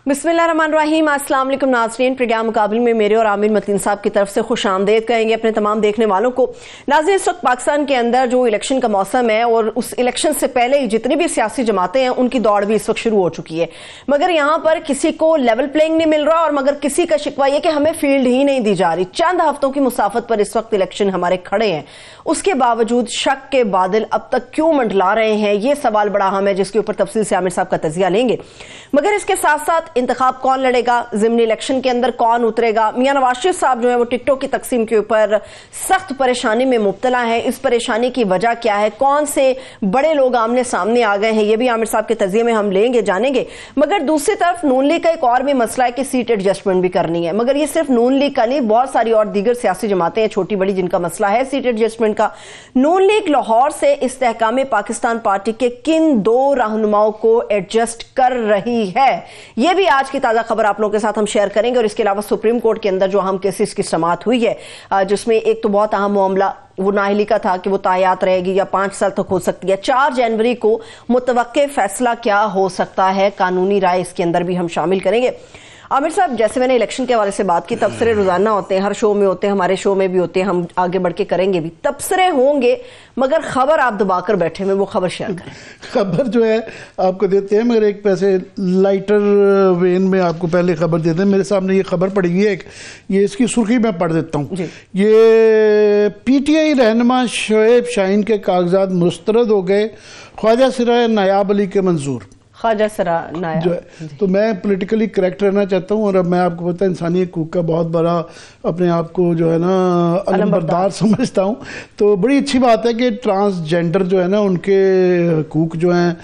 बिस्मिल्लाहिर्रहमानिर्रहीम। अस्सलाम वालेकुम नाज़रीन, प्रोग्राम मुकाबले में मेरे और आमिर मतीन साहब की तरफ से खुश आमदेद कहेंगे अपने तमाम देखने वालों को। नाज़रीन, इस वक्त पाकिस्तान के अंदर जो इलेक्शन का मौसम है और उस इलेक्शन से पहले ही जितनी भी सियासी जमातें हैं उनकी दौड़ भी इस वक्त शुरू हो चुकी है, मगर यहाँ पर किसी को लेवल प्लेइंग नहीं मिल रहा और मगर किसी का शिकवा यह कि हमें फील्ड ही नहीं दी जा रही। चंद हफ्तों की मुसाफत पर इस वक्त इलेक्शन हमारे खड़े हैं, उसके बावजूद शक के बादल अब तक क्यों मंडला रहे हैं, यह सवाल बड़ा अहम है जिसके ऊपर तफसील से आमिर साहब का तजिया लेंगे। मगर इसके साथ साथ इंतखाब कौन लड़ेगा, ज़िमनी इलेक्शन के अंदर कौन उतरेगा। मियां नवाज शरीफ साहब जो है वो टिकटों की तकसीम के ऊपर सख्त परेशानी में मुब्तला है। इस परेशानी की वजह क्या है, कौन से बड़े लोग आमने सामने आ गए हैं, यह भी आमिर साहब के तजिए में हम लेंगे जानेंगे। मगर दूसरी तरफ नून लीग का एक और भी मसला है कि सीट एडजस्टमेंट भी करनी है, मगर ये सिर्फ नून लीग का नहीं, बहुत सारी और दीगर सियासी जमातें हैं छोटी बड़ी जिनका मसला है सीट एडजस्टमेंट का। नून लीग लाहौर से इस्तेहकाम पाकिस्तान पार्टी के किन दो रहनुमाओं को एडजस्ट कर रही है, यह भी आज की ताजा खबर आप लोगों के साथ हम शेयर करेंगे। और इसके अलावा सुप्रीम कोर्ट के अंदर जो अहम केसेस की समाअत हुई है, जिसमें एक तो बहुत अहम मामला वो नाअहली का था कि वो तायात रहेगी या 5 साल तक हो सकती है। 4 जनवरी को मुतवक्के फैसला क्या हो सकता है, कानूनी राय इसके अंदर भी हम शामिल करेंगे। आमिर साहब, जैसे मैंने इलेक्शन के हवाले से बात की, तबसरे रोजाना होते हैं, हर शो में होते हैं, हमारे शो में भी होते हैं, हम आगे बढ़ के करेंगे भी, तबसरे होंगे, मगर खबर आप दबाकर बैठे हुए, वो खबर शेयर करें। खबर जो है आपको देते हैं, मगर एक पैसे लाइटर वेन में आपको पहले खबर देते हैं। मेरे सामने ये खबर पड़ी हुई है, ये इसकी सुर्खी मैं पढ़ देता हूँ। ये पीटीआई रहनुमा शोएब शाहीन के कागजात मुस्तरद हो गए, ख्वाजा सराय नायाब अली के मंजूर। ख्वाजा सरा नायाब जो है, तो मैं पॉलिटिकली करेक्ट रहना चाहता हूँ और अब मैं आपको पता है इंसानी हकूक़ का बहुत बड़ा अपने आप को जो है ना अलमबरदार समझता हूँ। तो बड़ी अच्छी बात है कि ट्रांसजेंडर जो है ना उनके हकूक़ जो हैं,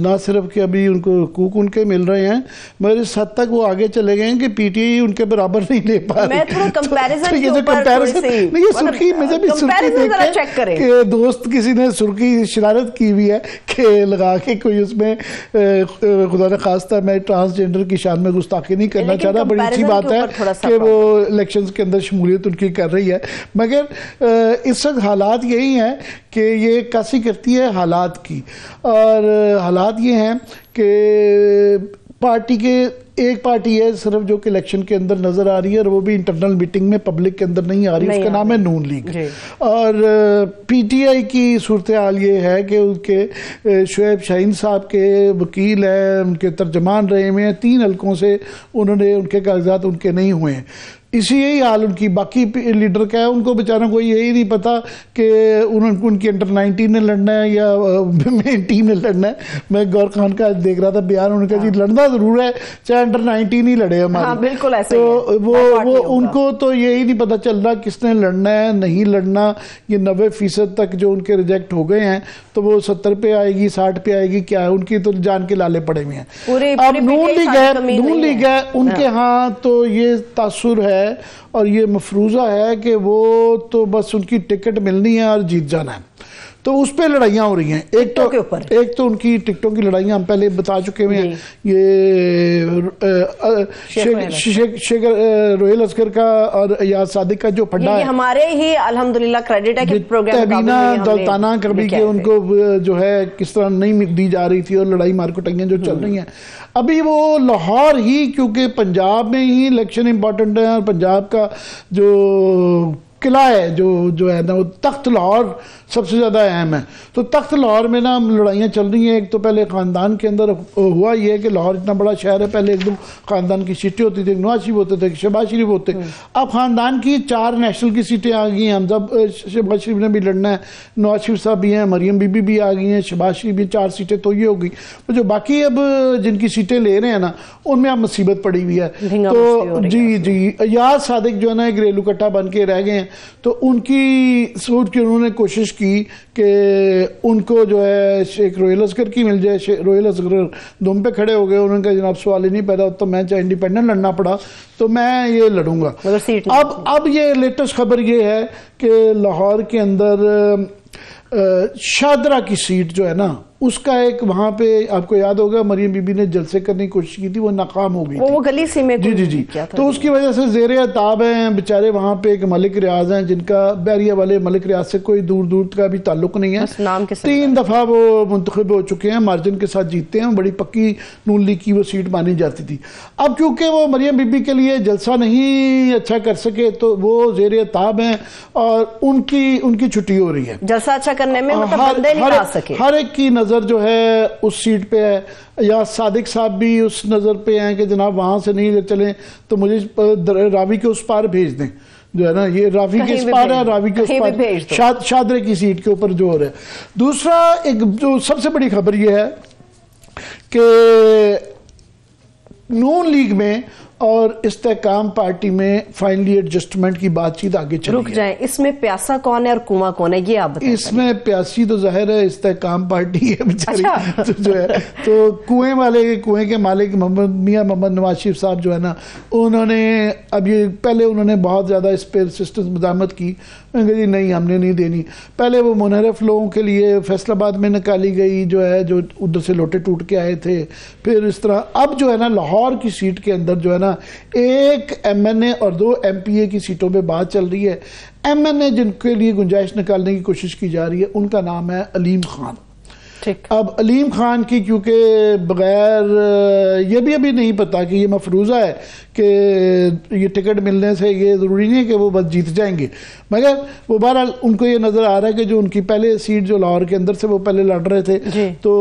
ना सिर्फ कि अभी उनको हकूक़ उनके मिल रहे हैं, मगर इस हद तक वो आगे चले गए हैं कि पीटीआई उनके बराबर नहीं ले पा रही। ये सुर्खी मुझे भी सुर्खी कि दोस्त किसी ने सुर्खी शरारत की हुई है कि लगा के कोई उसमें खुदा न खास्ता मैं ट्रांसजेंडर की शान में गुस्ताखी नहीं करना चाह रहा। बड़ी अच्छी बात है कि वो इलेक्शंस के अंदर शमूलियत उनकी कर रही है, मगर इस वक्त हालात यही हैं कि ये कासी करती है हालात की। और हालात ये हैं कि पार्टी के एक पार्टी है सिर्फ जो कि इलेक्शन के अंदर नजर आ रही है और वो भी इंटरनल मीटिंग में पब्लिक के अंदर नहीं आ रही, उसका नाम है नून लीग। और पीटीआई की सूरत हाल ये है कि उनके शोएब शाहीन साहब के वकील हैं, उनके तर्जमान रहे हुए हैं, 3 हलकों से उन्होंने उनके कागजात उनके नहीं हुए हैं। इसी यही हाल उनकी बाकी लीडर का है, उनको बेचारों को यही नहीं पता कि उनकी अंडर 19 में लड़ना है या मेन टीम में लड़ना है। मैं गौर खान का देख रहा था बयान, उन्होंने कहा जी लड़ना जरूर है, चाहे अंडर 19 ही लड़े हमारे। हाँ, बिल्कुल ऐसा तो वो उनको तो यही नहीं पता चल रहा किसने लड़ना है नहीं लड़ना। ये 90% तक जो उनके रिजेक्ट हो गए हैं, तो वो 70 पे आएगी 60 पे आएगी, क्या है उनकी तो जान के लाले पड़े हुए हैं। अब नून लीग है उनके यहाँ तो ये तासुर है और ये मफरूजा है कि वो तो बस उनकी टिकट मिलनी है और जीत जाना है, तो उस पर लड़ाइयाँ हो रही हैं। एक तो उनकी टिकटों की लड़ाइयाँ हम पहले बता चुके हुए हैं, ये रोहेल असगर का और याद सादिक का जो फड्डा है, हमारे ही अल्हम्दुलिल्लाह क्रेडिट है कि तबीना दौलताना कभी के उनको जो है किस तरह नहीं दी जा रही थी और लड़ाई मारकुटाइयाँ जो चल रही हैं। अभी वो लाहौर ही, क्योंकि पंजाब में ही इलेक्शन इंपॉर्टेंट है और पंजाब का जो किला है जो है ना वो तख्त लाहौर सबसे ज़्यादा अहम है। तो तख्त लाहौर में ना लड़ाइयाँ चल रही हैं। एक तो पहले ख़ानदान के अंदर हुआ ये है कि लाहौर इतना बड़ा शहर है, पहले एकदम ख़ानदान की सीटें होती थी, नवाज शरीफ होते थे, शहबाज शरीफ होते। अब ख़ानदान की 4 नेशनल की सीटें आ गई हैं। हम जब शहबाज शरीफ ने भी लड़ना है, नवाज शरीफ साहब भी हैं, मरियम बीबी भी आ गई हैं, शहबाज शरीफ भी, 4 सीटें तो ये हो गई। तो जो बाकी अब जिनकी सीटें ले रहे हैं ना, उनमें अब मुसीबत पड़ी हुई है। तो जी याद सादिक जो है ना घरेलू कट्टा बन के रह गए हैं, तो उनकी सोच की उन्होंने कोशिश की कि उनको जो है शेख रोहेल असगर की मिल जाए। रोहेल असगर दुम पे खड़े हो गए, उन्होंने कहा जनाब सवाल ही नहीं पैदा, तो मैं चाहे इंडिपेंडेंट लड़ना पड़ा तो मैं ये लड़ूंगा। अब ये लेटेस्ट खबर ये है कि लाहौर के अंदर शाहदरा की सीट जो है ना उसका एक वहाँ पे आपको याद होगा मरियम बीबी ने जलसे करने की कोशिश की थी, वो नाकाम हो गई, वो गली से में जी तो उसकी वजह से ज़ेरे ताब हैं बेचारे। वहाँ पे एक मलिक रियाज हैं जिनका बैरिया वाले मलिक रियाज से कोई दूर दूर का भी ताल्लुक नहीं है, नाम के 3 दफ़ा वो मुंतखब हो चुके हैं, मार्जिन के साथ जीतते हैं, बड़ी पक्की नून लीग की वो सीट मानी जाती थी। अब क्योंकि वो मरियम बीबी के लिए जलसा नहीं अच्छा कर सके तो वो ज़ेरे ताब हैं और उनकी छुट्टी हो रही है। जलसा अच्छा करने में मतलब बंदे नहीं ला सके, हर एक की नज़र जो है उस सीट पे है, या सादिक साहब भी उस नज़र पे हैं कि जनाब वहाँ से नहीं ले चलें तो मुझे रावी के उस पार भेज दें, जो है ना, ये रावी के इस पार है, रावी के उस पार, शादरे की सीट के ऊपर जो हो रहा है। दूसरा एक जो सबसे बड़ी खबर ये है कि नून लीग में और इस्तेकाम पार्टी में फाइनली एडजस्टमेंट की बातचीत आगे चली। रुक जाए, इसमें प्यासा कौन है और कुआं कौन है, ये आप बताइए। इसमें प्यासी तो जाहिर है इस्तेकाम पार्टी है बेचारी। अच्छा। जो है तो कुएं के मालिक मियां मोहम्मद नवाज शरीफ साहब जो है ना, उन्होंने अब ये पहले उन्होंने बहुत ज़्यादा इस पर सिस्टम मदामत की, जी नहीं हमने नहीं देनी। पहले वो मुनहरफ लोगों के लिए फैसलाबाद में निकाली गई जो है, जो उधर से लोटे टूट के आए थे, फिर इस तरह अब जो है ना लाहौर की सीट के अंदर जो है ना एक MNA और 2 MPA की सीटों पे बात चल रही है। MNA जिनके लिए गुंजाइश निकालने की कोशिश की जा रही है उनका नाम है अलीम खान। अब अलीम खान की क्योंकि बगैर ये भी अभी नहीं पता कि ये मफरूज़ा है कि ये टिकट मिलने से ये ज़रूरी नहीं है कि वो बस जीत जाएंगे, मगर वो बहरहाल उनको ये नज़र आ रहा है कि जो उनकी पहले सीट जो लाहौर के अंदर से वो पहले लड़ रहे थे तो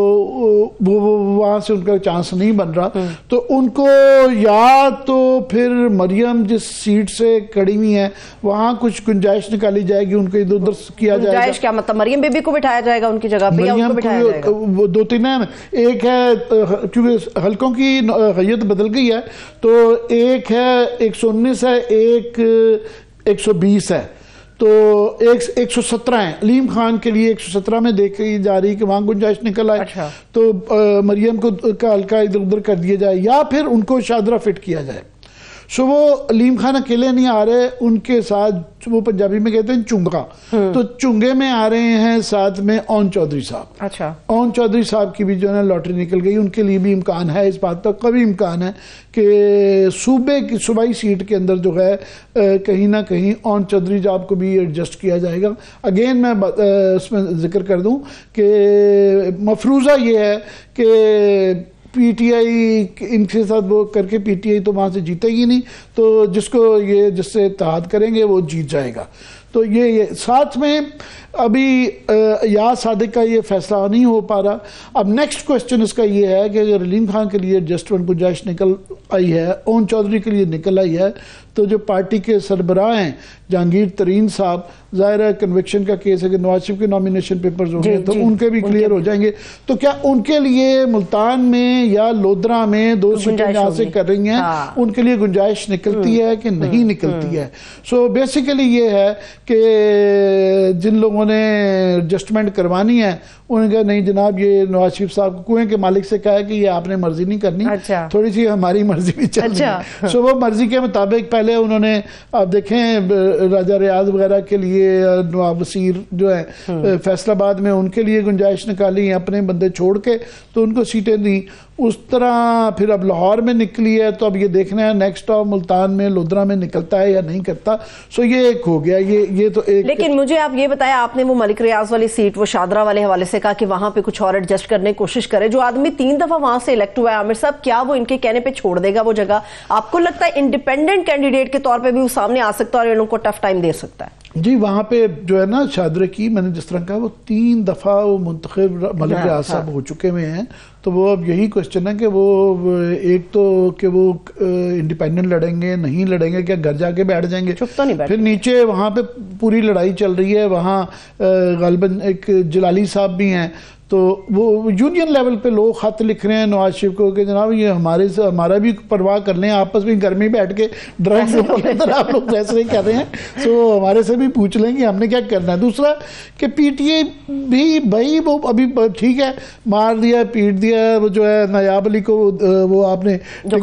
वो वहाँ से उनका चांस नहीं बन रहा, तो उनको या तो फिर मरियम जिस सीट से खड़ी हुई है वहाँ कुछ गुंजाइश निकाली जाएगी, उनको इधर उधर किया जाएगा। क्या मतलब मरियम बीबी को बिठाया जाएगा उनकी जगह पे, या उनको बिठाया जाएगा? वो 2-3 हैं, एक है क्योंकि हल्कों की हैयत बदल गई है तो एक है 119 है, एक 120 है, तो 117 है। अलीम खान के लिए 117 में देखी जा रही कि वहाँ गुंजाइश निकल आए। अच्छा। तो मरियम को का हल्का इधर उधर कर दिया जाए या फिर उनको शादरा फिट किया जाए। सो वो अलीम खान अकेले नहीं आ रहे, उनके साथ वो पंजाबी में कहते हैं चुंगा, तो चुंगे में आ रहे हैं साथ में ओन चौधरी साहब। अच्छा। ओन चौधरी साहब की भी जो है लॉटरी निकल गई, उनके लिए भी इम्कान है, इस बात का कभी इम्कान है कि सूबे की सूबाई सीट के अंदर जो है कहीं ना कहीं ओन चौधरी साहब को भी एडजस्ट किया जाएगा। अगेन मैं उसमें जिक्र कर दूं कि मफरूज़ा ये है कि PTI इनके साथ वो करके PTI तो वहाँ से जीतेगी नहीं, तो जिससे इत्तेहाद करेंगे वो जीत जाएगा। तो ये साथ में अभी या सादिक का ये फैसला नहीं हो पा रहा। अब नेक्स्ट क्वेश्चन इसका ये है कि अगर अलीम खान के लिए एडजस्टमेंट गुंजाइश निकल आई है, ओन चौधरी के लिए निकल आई है, तो जो पार्टी के सरबराह हैं जहांगीर तरीन साहब, ज़ाहिर है कन्विक्शन का केस है कि नवाज शरीफ के नॉमिनेशन पेपर्स होंगे तो उनके भी क्लियर हो जाएंगे, तो क्या उनके लिए मुल्तान में या लोधरा में 2 सीटें जहाँ से कर रही हैं उनके लिए गुंजाइश निकलती है कि नहीं निकलती है? सो बेसिकली ये है कि जिन लोगों ने एडजस्टमेंट करवानी है उन्होंने कहा नहीं जनाब, ये नवाज शरीफ साहब कुएं के मालिक से कहा है कि ये आपने मर्जी नहीं करनी। अच्छा। थोड़ी सी हमारी मर्जी भी चल रही है। सो वो मर्जी के मुताबिक पहले उन्होंने, आप देखें राजा रियाज वगैरह के लिए नवाब वसीर जो है फैसलाबाद में उनके लिए गुंजाइश निकाली, अपने बंदे छोड़ के तो उनको सीटें दी। उस तरह फिर अब लाहौर में निकली है, तो अब ये देखना है नेक्स्ट ऑफ मुल्तान में लोधरा में निकलता है या नहीं करता। सो ये एक हो गया, ये तो एक। लेकिन मुझे आप ये बताया, आपने वो मलिक रियाज वाली सीट वो शादरा वाले हवाले से कहा कि वहां पे कुछ और एडजस्ट करने की कोशिश करे, जो आदमी 3 दफा वहां से इलेक्ट हुआ है आमिर साहब, क्या वो इनके कहने पे छोड़ देगा वो जगह? आपको लगता है इंडिपेंडेंट कैंडिडेट के तौर पर भी वो सामने आ सकता है और इनको टफ टाइम दे सकता है? जी, वहाँ पे जो है ना शादरे की, मैंने जिस तरह कहा वो 3 दफ़ा वो मुंतखब मलिक रियाज साहब हो चुके हुए हैं, तो वो अब यही क्वेश्चन है कि वो एक तो कि वो इंडिपेंडेंट लड़ेंगे नहीं लड़ेंगे, क्या घर जाके बैठ जाएंगे? चुप तो नहीं बैठ। फिर नीचे वहाँ पे पूरी लड़ाई चल रही है, वहाँ गालिबन एक जलाली साहब भी हैं, तो वो यूनियन लेवल पे लोग खत लिख रहे हैं नवाज शरीफ को कि जनाब ये हमारा भी परवाह कर लें, आपस में घर में बैठ के ड्राइंग रूम के अंदर आप लोग फैसले कर रहे हैं, तो हमारे से भी पूछ लें कि हमने क्या करना है। दूसरा कि PTI भी भाई वो अभी ठीक है, मार दिया पीट दिया, वो जो है नायाब अली को, वो आपने जो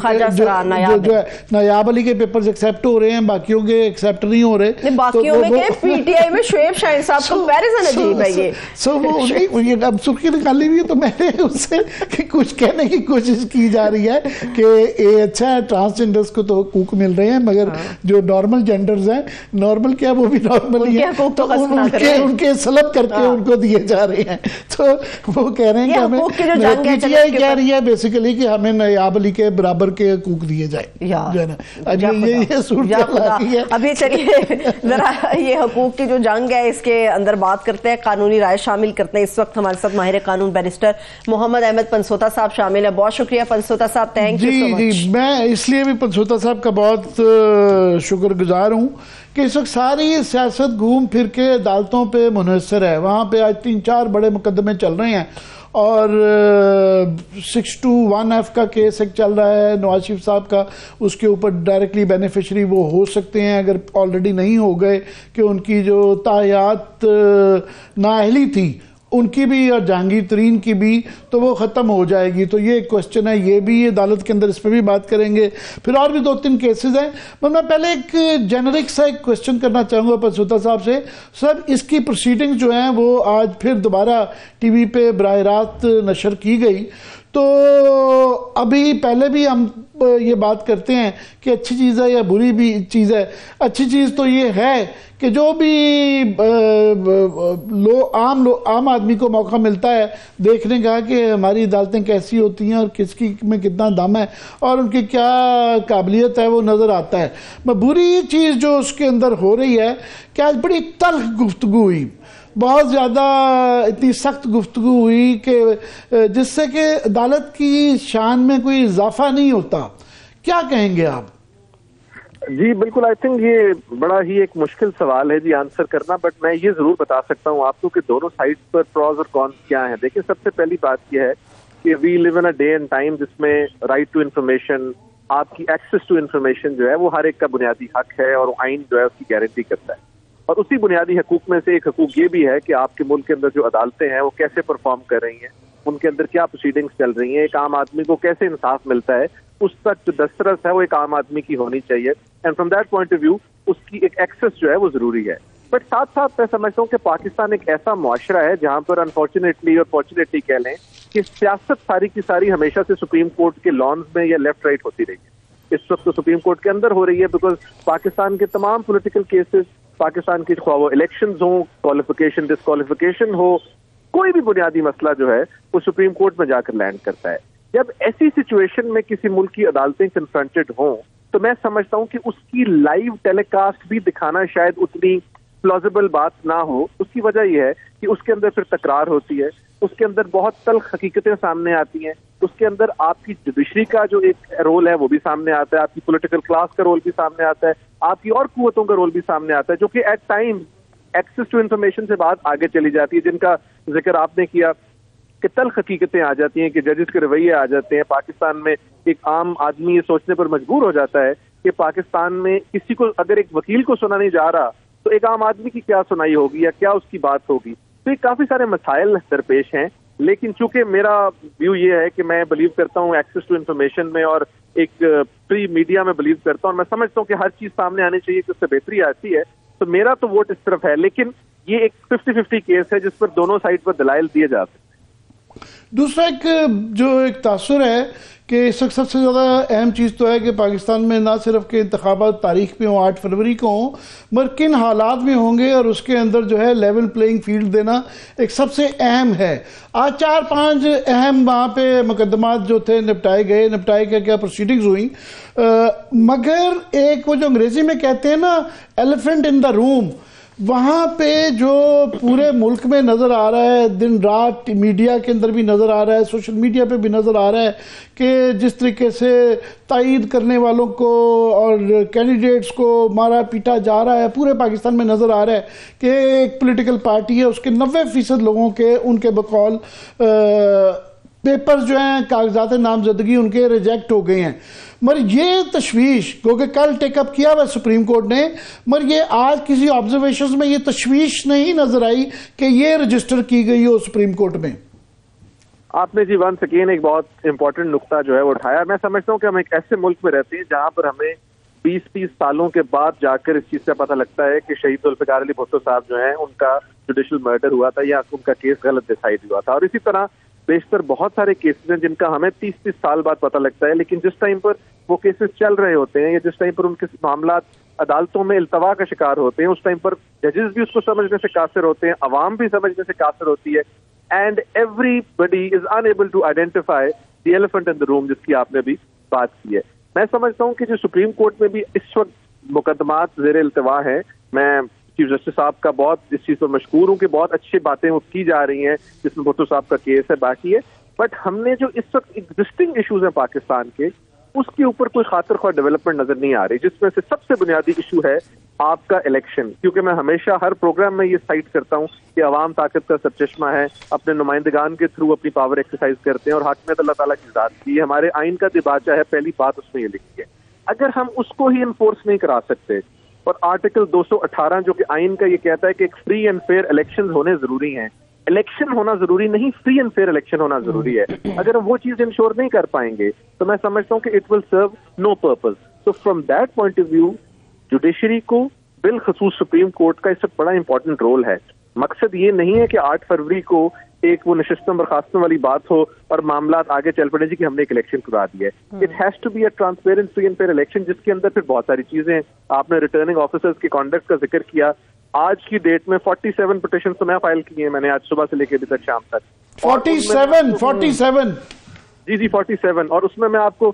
है नायाब अली के पेपर्स एक्सेप्ट हो रहे हैं, बाकियों के एक्सेप्ट नहीं हो रहे। बाकियों में PTI में शोएब शाहीन साहब कंपैरिजन अजीब है ये। सो वो अब सुर्खी निकाली हुई है, तो मैंने उससे कि कुछ कहने की कोशिश की जा रही है कि ये अच्छा है, ट्रांसजेंडर्स को तो हकूक मिल रहे हैं, मगर जो नॉर्मल जेंडर्स हैं, नॉर्मल क्या वो भी नॉर्मल ही है, तो उनके सलब करके उनको दिए जा रहे हैं। तो वो कह रहे हैं कि हमें पीटीआई कह रही है बेसिकली कि हमें नायाब अली के बराबर के हकूक दिए जाए, जो है ना। ये सूरत है। अभी चलिए जरा ये हकूक की जो जंग है इसके अंदर बात करते हैं, कानूनी राय शामिल करते हैं। इस वक्त हमारे साथ माहिर कानून बैरिस्टर मोहम्मद अहमद पंसोता साहब शामिल है। बहुत शुक्रिया पंसोता साहब, थैंक यू सो मच। जी, मैं इसलिए भी पंसोता साहब का बहुत शुक्रगुजार हूँ कि इस वक्त सारी सियासत घूम फिर के अदालतों पे मुनहसर है। वहाँ पे आज 3-4 बड़े मुकदमे चल रहे हैं और 621F का केस एक चल रहा है नवाज शरीफ साहब का, उसके ऊपर डायरेक्टली बेनिफिशरी वो हो सकते हैं अगर ऑलरेडी नहीं हो गए, कि उनकी जो तायात नाअहली थी उनकी भी और जहांगीर तरीन की भी, तो वो ख़त्म हो जाएगी। तो ये एक क्वेश्चन है, ये भी अदालत के अंदर इस पर भी बात करेंगे। फिर और भी 2-3 केसेस हैं, पर मैं पहले एक जेनरिक सा एक क्वेश्चन करना चाहूँगा पंसोता साहब से। सर, इसकी प्रोसीडिंग्स जो हैं वो आज फिर दोबारा टीवी पे बराह रास्त नशर की गई, तो अभी पहले भी हम ये बात करते हैं कि अच्छी चीज़ है या बुरी भी चीज़ है। अच्छी चीज़ तो ये है कि जो भी आम आदमी को मौका मिलता है देखने का कि हमारी अदालतें कैसी होती हैं और किसकी में कितना दम है और उनकी क्या काबिलियत है, वो नज़र आता है। बुरी चीज़ जो उसके अंदर हो रही है कि आज बड़ी तल्ख गुफ्तगू हुई, बहुत ज़्यादा इतनी सख्त गुफ्तगू हुई कि जिससे कि अदालत की शान में कोई इजाफा नहीं होता। क्या कहेंगे आप? जी बिल्कुल, आई थिंक ये बड़ा ही एक मुश्किल सवाल है जी आंसर करना, बट मैं ये जरूर बता सकता हूँ आपको कि दोनों साइड पर प्रॉज और कॉन्स क्या हैं। देखिए, सबसे पहली बात यह है कि we live in a day and time जिसमें राइट टू इन्फॉर्मेशन, आपकी एक्सेस टू इन्फॉर्मेशन जो है वो हर एक का बुनियादी हक है और आइन जो है उसकी गारंटी करता है। और उसी बुनियादी हकूक में से एक हकूक ये भी है कि आपके मुल्क के अंदर जो अदालतें हैं वो कैसे परफॉर्म कर रही हैं, उनके अंदर क्या प्रोसीडिंग्स चल रही हैं, एक आम आदमी को कैसे इंसाफ मिलता है, उस तक जो दस्तरस है वो एक आम आदमी की होनी चाहिए। And from that point of view उसकी एक एक्सेस जो है वो जरूरी है। बट साथ साथ मैं समझता हूँ कि पाकिस्तान एक ऐसा मुआशरा है जहाँ पर अनफॉर्चुनेटली और फॉर्चुनेटली कह लें कि सियासत सारी की सारी हमेशा से सुप्रीम कोर्ट के लॉन्स में या लेफ्ट राइट होती रही है। इस वक्त तो सुप्रीम कोर्ट के अंदर हो रही है, बिकॉज पाकिस्तान के तमाम पोलिटिकल केसेस, पाकिस्तान की ख्वाह वो इलेक्शंस हो, क्वालिफिकेशन डिस्क्वालिफिकेशन हो, कोई भी बुनियादी मसला जो है वो सुप्रीम कोर्ट में जाकर लैंड करता है। जब ऐसी सिचुएशन में किसी मुल्क की अदालतें कन्फ्रंटेड हों तो मैं समझता हूं कि उसकी लाइव टेलीकास्ट भी दिखाना शायद उतनी प्लॉजिबल बात ना हो। उसकी वजह यह है कि उसके अंदर फिर तकरार होती है, उसके अंदर बहुत तल्ख हकीकतें सामने आती हैं, उसके अंदर आपकी जुडिशरी का जो एक रोल है वो भी सामने आता है, आपकी पॉलिटिकल क्लास का रोल भी सामने आता है, आपकी और कुव्वतों का रोल भी सामने आता है, जो कि at times access to information से बात आगे चली जाती है, जिनका जिक्र आपने किया कि तल्ख हकीकतें आ जाती हैं, कि जजेस के रवैये आ जाते हैं। पाकिस्तान में एक आम आदमी ये सोचने पर मजबूर हो जाता है कि पाकिस्तान में किसी को अगर एक वकील को सुना नहीं जा रहा तो एक आम आदमी की क्या सुनाई होगी या क्या उसकी बात होगी। तो ये काफी सारे मसाइल दरपेश हैं, लेकिन चूंकि मेरा व्यू ये है कि मैं बिलीव करता हूँ एक्सेस टू इन्फॉर्मेशन में और एक फ्री मीडिया में बिलीव करता हूँ, और मैं समझता हूँ कि हर चीज सामने आनी चाहिए कि उससे बेहतरी आती है, तो मेरा तो वोट इस तरफ है। लेकिन ये एक 50-50 केस है जिस पर दोनों साइड पर दलाइल दिए जा सकते हैं। दूसरा एक तासुर है कि इस वक्त सबसे ज़्यादा अहम चीज़ तो है कि पाकिस्तान में ना सिर्फ के इंतखाबात तारीख पे हों 8 फरवरी को हों, मगर किन हालात में होंगे और उसके अंदर जो है लेवल प्लेइंग फील्ड देना एक सबसे अहम है। आज 4-5 अहम वहाँ पे मुकदमात जो थे निपटाए क्या प्रोसीडिंग्स हुई, मगर एक वो जो अंग्रेजी में कहते हैं ना एलिफेंट इन द रूम, वहाँ पे जो पूरे मुल्क में नज़र आ रहा है, दिन रात मीडिया के अंदर भी नज़र आ रहा है, सोशल मीडिया पे भी नज़र आ रहा है कि जिस तरीके से तायीद करने वालों को और कैंडिडेट्स को मारा पीटा जा रहा है, पूरे पाकिस्तान में नज़र आ रहा है कि एक पॉलिटिकल पार्टी है, उसके 90% लोगों के उनके बकौल पेपर जो हैं कागजात नामजदगी उनके रिजेक्ट हो गए हैं। मगर ये तशवीश क्योंकि कल टेकअप किया हुआ सुप्रीम कोर्ट ने, मगर ये आज किसी ऑब्जर्वेशन में ये तशवीश नहीं नजर आई कि ये रजिस्टर की गई हो सुप्रीम कोर्ट में। आपने जी वंस अगेन एक बहुत इंपॉर्टेंट नुक्ता जो है वो उठाया। मैं समझता हूँ कि हम एक ऐसे मुल्क में रहते हैं जहां पर हमें 20-30 सालों के बाद जाकर इस चीज का पता लगता है कि शहीद जुल्फिकार अली भुट्टो साहब जो हैं उनका जुडिशियल मर्डर हुआ था या उनका केस गलत डिसाइड हुआ था। और इसी तरह बेशतर बहुत सारे केसेस हैं जिनका हमें 30-30 साल बाद पता लगता है, लेकिन जिस टाइम पर वो केसेस चल रहे होते हैं या जिस टाइम पर उनके मामला अदालतों में इल्तवा का शिकार होते हैं, उस टाइम पर जजेस भी उसको समझने से कासिर होते हैं, अवाम भी समझने से कासिर होती है, and everybody is unable to identify the elephant in the room, जिसकी आपने भी बात की है। मैं समझता हूँ कि जो सुप्रीम कोर्ट में भी इस वक्त मुकदमात ज़ेर इल्तवा है, मैं चीफ जस्टिस साहब का बहुत इस चीज पर मशकूर हूँ कि बहुत अच्छी बातें वो की जा रही हैं, जिसमें भुट्टो साहब का केस है बाकी है, बट हमने जो इस वक्त एग्जिस्टिंग इश्यूज हैं पाकिस्तान के, उसके ऊपर कोई खातिर ख्वाह डेवलपमेंट नजर नहीं आ रही, जिसमें से सबसे बुनियादी इशू है आपका इलेक्शन। क्योंकि मैं हमेशा हर प्रोग्राम में ये साइट करता हूँ कि अवाम ताकत का सरचश्मा है, अपने नुमाइंदगान के थ्रू अपनी पावर एक्सरसाइज करते हैं और हाकिमियत अल्लाह ताला की ज़ात की, हमारे आइन का दिबाचा है, पहली बात उसमें ये लिखी है। अगर हम उसको ही इन्फोर्स नहीं करा सकते, और आर्टिकल 218 जो कि आइन का ये कहता है कि एक फ्री एंड फेयर इलेक्शन होने जरूरी हैं, इलेक्शन होना जरूरी नहीं, फ्री एंड फेयर इलेक्शन होना जरूरी है, अगर हम वो चीज इंश्योर नहीं कर पाएंगे तो मैं समझता हूँ कि it will serve no purpose. तो from that point of view judiciary को बिलखसूस सुप्रीम कोर्ट का इस वक्त बड़ा इंपॉर्टेंट रोल है। मकसद ये नहीं है कि 8 फरवरी को एक वो नशिस्तों बर्खास्तों वाली बात हो और मामला आगे चल पड़े जी कि हमने एक इलेक्शन करा दिया है। It has to be a transparent free and fair election, जिसके अंदर फिर बहुत सारी चीजें, आपने रिटर्निंग ऑफिसर्स के कॉन्डक्ट का जिक्र किया, आज की डेट में 47 पिटिशन तो मैं फाइल किए हैं, मैंने आज सुबह से लेकर अभी तक शाम तक 47 जी 47, और उसमें मैं आपको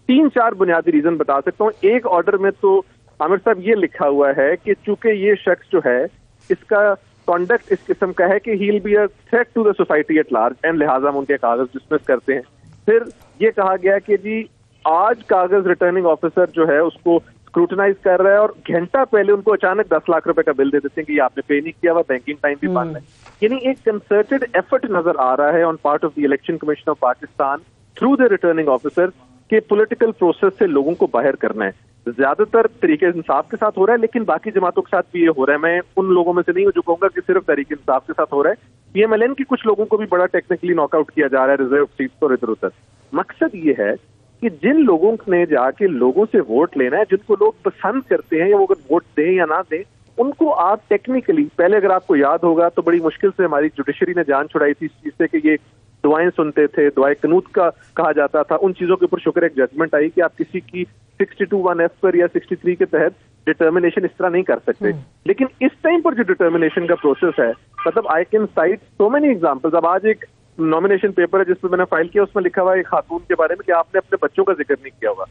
3-4 बुनियादी रीजन बता सकता हूँ। एक ऑर्डर में तो आमिर साहब ये लिखा हुआ है कि चूंकि ये शख्स जो है इसका कॉन्डक्ट इस किस्म का है कि he will be a threat to the society at large, and लिहाजा हम उनके कागज डिसमिस करते हैं। फिर ये कहा गया कि जी आज कागज रिटर्निंग ऑफिसर जो है उसको स्क्रूटनाइज कर रहा है और घंटा पहले उनको अचानक 10 लाख रुपए का बिल दे देते हैं कि ये आपने पे नहीं किया हुआ, बैंकिंग टाइम भी बंद है। यानी एक कंसर्टेड एफर्ट नजर आ रहा है on part of the election commission of Pakistan through the returning officer के पॉलिटिकल प्रोसेस से लोगों को बाहर करना है। ज्यादातर तरीके इंसाफ के साथ हो रहा है, लेकिन बाकी जमातों के साथ भी ये हो रहा है। मैं उन लोगों में से नहीं हूं जो कहूंगा कि सिर्फ तरीके इंसाफ के साथ हो रहा है, पीएमएलएन की कुछ लोगों को भी बड़ा टेक्निकली नॉकआउट किया जा रहा है रिजर्व सीट्स और इधर उधर। मकसद ये है कि जिन लोगों ने जाके लोगों से वोट लेना है, जिनको लोग पसंद करते हैं, या वो अगर वोट दें या ना दें, उनको आप टेक्निकली, पहले अगर आपको याद होगा तो बड़ी मुश्किल से हमारी जुडिशरी ने जान छुड़ाई थी इस चीज से कि ये दुआएं सुनते थे, दुआएं कनूत का कहा जाता था, उन चीजों के ऊपर शुक्र एक जजमेंट आई कि आप किसी की 62(1)(f) पर या 63 के तहत डिटर्मिनेशन इस तरह नहीं कर सकते। लेकिन इस टाइम पर जो डिटर्मिनेशन का प्रोसेस है, मतलब I can site so many examples. अब आज एक नॉमिनेशन पेपर है जिसमें मैंने फाइल किया, उसमें लिखा हुआ है एक खातून के बारे में कि आपने अपने बच्चों का जिक्र नहीं किया हुआ।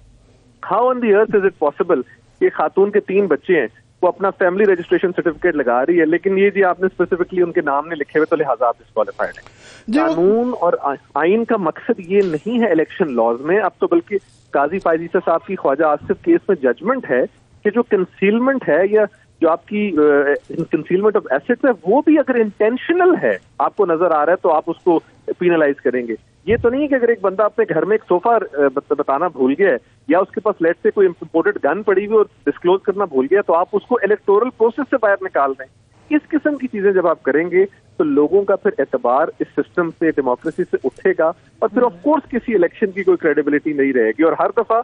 How on the earth is it possible कि खातून के 3 बच्चे हैं, वो अपना फैमिली रजिस्ट्रेशन सर्टिफिकेट लगा रही है, लेकिन ये जी आपने स्पेसिफिकली उनके नाम नहीं लिखे हुए, तो लिहाजा आप डिस्क्वालीफाइड है। कानून और आइन का मकसद ये नहीं है इलेक्शन लॉज में, अब तो बल्कि काजी फायजीसा साहब की ख्वाजा आसिफ केस में जजमेंट है कि जो कंसीलमेंट है या जो आपकी कंसीलमेंट ऑफ एसेट्स है, वो भी अगर इंटेंशनल है, आपको नजर आ रहा है, तो आप उसको पीनलाइज करेंगे। ये तो नहीं है कि अगर एक बंदा अपने घर में एक सोफा बताना भूल गया है या उसके पास लेट से कोई इंपोर्टेड गन पड़ी हुई और डिस्क्लोज करना भूल गया, तो आप उसको इलेक्टोरल प्रोसेस से बाहर निकाल दें। इस किस्म की चीजें जब आप करेंगे तो लोगों का फिर एतबार इस सिस्टम से, डेमोक्रेसी से उठेगा, और फिर ऑफ कोर्स किसी इलेक्शन की कोई क्रेडिबिलिटी नहीं रहेगी। और हर दफा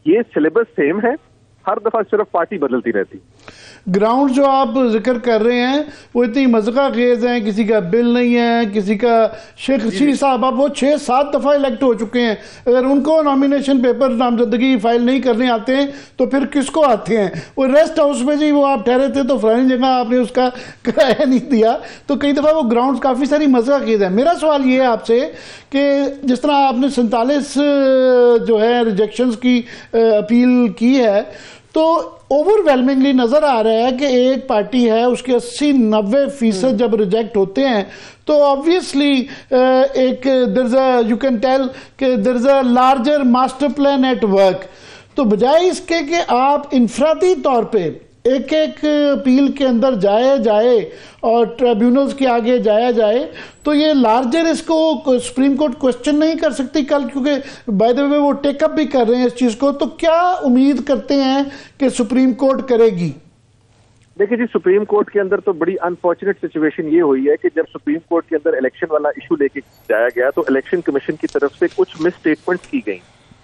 ये सिलेबस सेम है, हर दफा सिर्फ पार्टी बदलती रहती। ग्राउंड जो आप जिक्र कर रहे हैं वो इतनी मज़का खेज हैं, किसी का बिल नहीं है, किसी का शेख रशीद साहब अब वो 6-7 दफ़ा इलेक्ट हो चुके हैं, अगर उनको नॉमिनेशन पेपर नामजदगी फाइल नहीं करने आते हैं तो फिर किसको आते हैं? वो रेस्ट हाउस में जी वो आप ठहरे थे तो फलानी जगह आपने उसका किराया नहीं दिया, तो कई दफ़ा वो ग्राउंड काफ़ी सारी मज़का खेज है। मेरा सवाल ये है आपसे कि जिस तरह आपने 47 जो है रिजेक्शंस की अपील की है, तो ओवरवेलमिंगली नजर आ रहा है कि एक पार्टी है उसके 80-90% जब रिजेक्ट होते हैं तो ऑब्वियसली एक यू कैन टेल कि there is a larger master plan at work. तो बजाय इसके कि आप इंफरादी तौर पे एक एक अपील के अंदर जाए और ट्रिब्यूनल्स के आगे जाए, तो ये लार्जर इसको सुप्रीम कोर्ट क्वेश्चन नहीं कर सकती कल, क्योंकि बाय द वे वो टेकअप भी कर रहे हैं इस चीज़ को। तो क्या उम्मीद करते हैं कि सुप्रीम कोर्ट करेगी? देखिए जी, सुप्रीम कोर्ट के अंदर तो बड़ी अनफॉर्चुनेट सिचुएशन ये हुई है कि जब सुप्रीम कोर्ट के अंदर इलेक्शन वाला इशू लेके जाया गया तो इलेक्शन कमीशन की तरफ से कुछ मिस स्टेटमेंट्स की गई,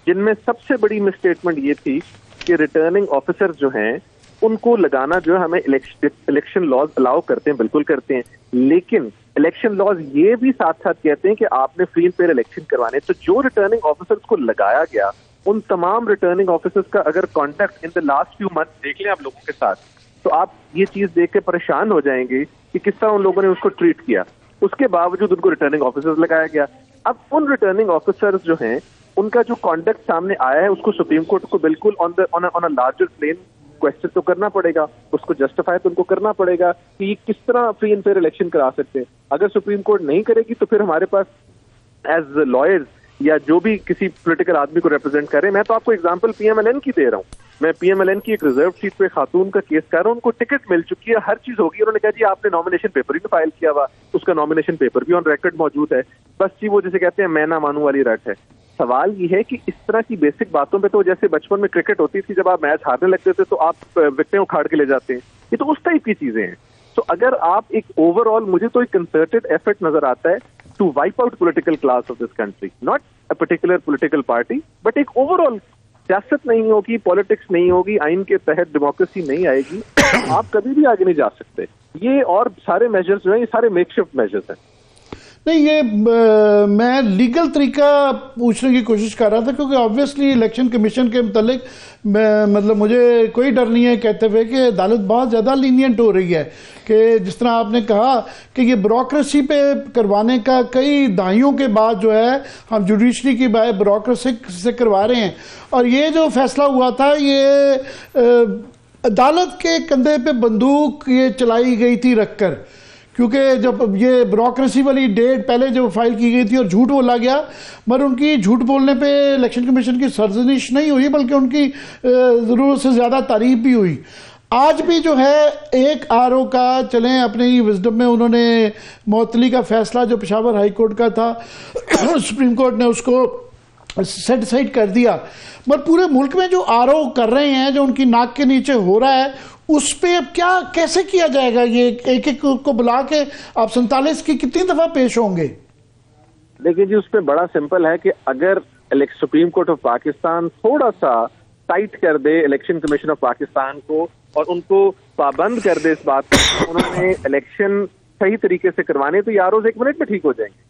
जिनमें सबसे बड़ी मिस स्टेटमेंट ये थी कि रिटर्निंग ऑफिसर जो हैं उनको लगाना जो है हमें इलेक्शन लॉज अलाउ करते हैं, बिल्कुल करते हैं, लेकिन इलेक्शन लॉज ये भी साथ साथ कहते हैं कि आपने फ्री एंड फेयर इलेक्शन करवाने। तो जो रिटर्निंग ऑफिसर्स को लगाया गया, उन तमाम रिटर्निंग ऑफिसर्स का अगर contact in the last few month देख लें आप लोगों के साथ, तो आप ये चीज देख के परेशान हो जाएंगे कि किस तरह उन लोगों ने उसको ट्रीट किया। उसके बावजूद उनको रिटर्निंग ऑफिसर्स लगाया गया। अब उन रिटर्निंग ऑफिसर्स जो हैं उनका जो कॉन्डक्ट सामने आया है उसको सुप्रीम कोर्ट को बिल्कुल on a larger plane question तो करना पड़ेगा, उसको जस्टिफाई तो उनको करना पड़ेगा कि ये किस तरह फ्री एंड फेयर इलेक्शन करा सकते हैं। अगर सुप्रीम कोर्ट नहीं करेगी तो फिर हमारे पास एज लॉयर्स या जो भी किसी पॉलिटिकल आदमी को रिप्रेजेंट करे, मैं तो आपको एग्जांपल पीएमएलएन की दे रहा हूँ। मैं पीएमएलएन की एक रिजर्व सीट पे खातून का केस कर रहा हूँ, उनको टिकट मिल चुकी है, हर चीज होगी, उन्होंने कहा जी आपने नॉमिनेशन पेपर ही तो फाइल किया हुआ, उसका नॉमिनेशन पेपर भी ऑन रिकॉर्ड मौजूद है, बस जी वो जिसे कहते हैं मैं ना मानू वाली रट है। सवाल ये है कि इस तरह की बेसिक बातों पे तो जैसे बचपन में क्रिकेट होती थी, जब आप मैच हारने लगते थे तो आप विकेटें उखाड़ के ले जाते हैं, ये तो उस टाइप की चीजें हैं। तो अगर आप एक ओवरऑल, मुझे तो एक कंसर्टेड एफर्ट नजर आता है to wipe out political class of this country, not a particular political party, but एक ओवरऑल सियासत नहीं होगी, पॉलिटिक्स नहीं होगी, आइन के तहत डेमोक्रेसी नहीं आएगी, आप कभी भी आगे नहीं जा सकते। ये और सारे मेजर्स जो हैं ये सारे मेकशिफ्ट मेजर्स हैं। नहीं, ये मैं लीगल तरीका पूछने की कोशिश कर रहा था, क्योंकि ऑब्वियसली इलेक्शन कमीशन के मुतालिक मतलब मुझे कोई डर नहीं है कहते हुए कि अदालत बहुत ज़्यादा लीनियंट हो रही है, कि जिस तरह आपने कहा कि ये ब्यूरोक्रेसी पे करवाने का कई दहाइयों के बाद जो है हम जुडिशरी की बाय ब्यूरोक्रेसी से करवा रहे हैं। और ये जो फैसला हुआ था ये अदालत के कंधे पे बंदूक ये चलाई गई थी रखकर, क्योंकि जब ये ब्यूरोक्रेसी वाली डेट पहले जब फाइल की गई थी और झूठ बोला गया, मगर उनकी झूठ बोलने पे इलेक्शन कमीशन की सरजनिश नहीं हुई, बल्कि उनकी ज़रूरत से ज़्यादा तारीफ भी हुई। आज भी जो है एक आरओ का चलें अपने ही विजडम में उन्होंने मुअत्तली का फैसला जो पेशावर हाई कोर्ट का था सुप्रीम कोर्ट ने उसको सेट साइड कर दिया, मगर पूरे मुल्क में जो आरओ कर रहे हैं, जो उनकी नाक के नीचे हो रहा है, उस पे अब क्या कैसे किया जाएगा? ये एक एक को बुला के आप 47 की कितनी दफा पेश होंगे? देखिए जी, उस पे बड़ा सिंपल है कि अगर सुप्रीम कोर्ट ऑफ पाकिस्तान थोड़ा सा टाइट कर दे इलेक्शन कमीशन ऑफ पाकिस्तान को और उनको पाबंद कर दे इस बात पर, उन्होंने इलेक्शन सही तरीके से करवाने, तो ये आरओज 1 मिनट में ठीक हो जाएंगे।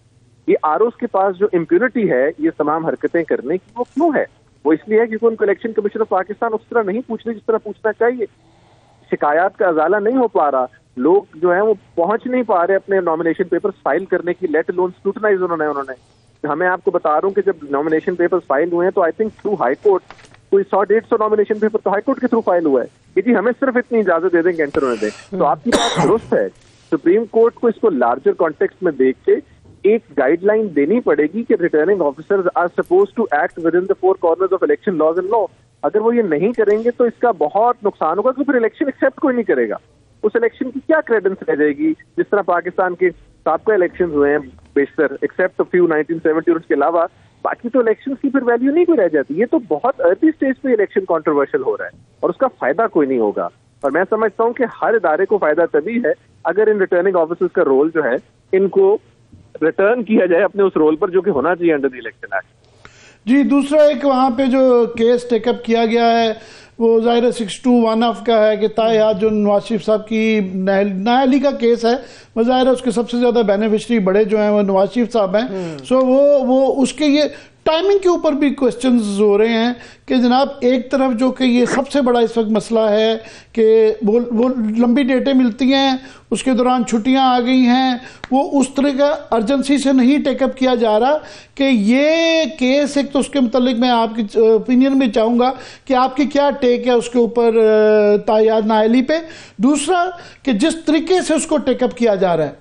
ये आरओज के पास जो इम्प्यूनिटी है ये तमाम हरकतें करने की, वो क्यों है? वो इसलिए है क्योंकि उनको इलेक्शन कमीशन ऑफ पाकिस्तान उस तरह नहीं पूछने जिस तरह पूछना चाहिए। शिकायत का अजाला नहीं हो पा रहा, लोग जो है वो पहुंच नहीं पा रहे अपने नॉमिनेशन पेपर्स फाइल करने की, लेट अलोन स्क्रूटनाइज उन्होंने हमें आपको बता रहा हूं कि जब नॉमिनेशन पेपर्स फाइल हुए हैं तो I think through high court कोई 100-150 नॉमिनेशन पेपर तो हाई कोर्ट के थ्रू फाइल हुआ है कि जी हमें सिर्फ इतनी इजाजत दे देंगे, एंटर होने दें। तो आपकी बात दुरुस्त है, सुप्रीम कोर्ट को इसको लार्जर कॉन्टेक्स्ट में देख के एक गाइडलाइन देनी पड़ेगी कि returning officers are suppose to act within the 4 corners of election laws and law. अगर वो ये नहीं करेंगे तो इसका बहुत नुकसान होगा, क्योंकि फिर इलेक्शन एक्सेप्ट कोई नहीं करेगा। उस इलेक्शन की क्या क्रेडेंस रह जाएगी? जिस तरह पाकिस्तान के साबका इलेक्शन हुए हैं बेशतर, एक्सेप्ट फ्यू 1970 और उसके अलावा बाकी तो इलेक्शन की फिर वैल्यू नहीं कोई रह जाती। ये तो बहुत अर्ली स्टेज पे इलेक्शन कंट्रोवर्शियल हो रहा है और उसका फायदा कोई नहीं होगा। और मैं समझता हूँ कि हर इदारे को फायदा तभी है अगर इन रिटर्निंग ऑफिसर्स का रोल जो है इनको रिटर्न किया जाए अपने उस रोल पर जो कि होना चाहिए अंडर द इलेक्शन एक्ट। जी, दूसरा एक वहाँ पे जो केस टेकअप किया गया है वो ज़ाहिर 621 का है कि तायाद जो नवाज शरीफ साहब की नाअहली का केस है, ज़ाहिर है उसके सबसे ज़्यादा बेनिफिशरी बड़े जो हैं वो नवाज शरीफ साहब हैं। सो वो उसके ये टाइमिंग के ऊपर भी क्वेश्चंस हो रहे हैं कि जनाब एक तरफ जो कि ये सबसे बड़ा इस वक्त मसला है कि वो लंबी डेटें मिलती हैं, उसके दौरान छुट्टियां आ गई हैं, वो उस तरह का अर्जेंसी से नहीं टेकअप किया जा रहा कि ये केस। एक तो उसके मुतालिक मैं आपकी ओपिनियन में चाहूँगा कि आपकी क्या टेक है उसके ऊपर तायाद नाअहली पे। दूसरा कि जिस तरीके से उसको टेकअप किया जा रहा है।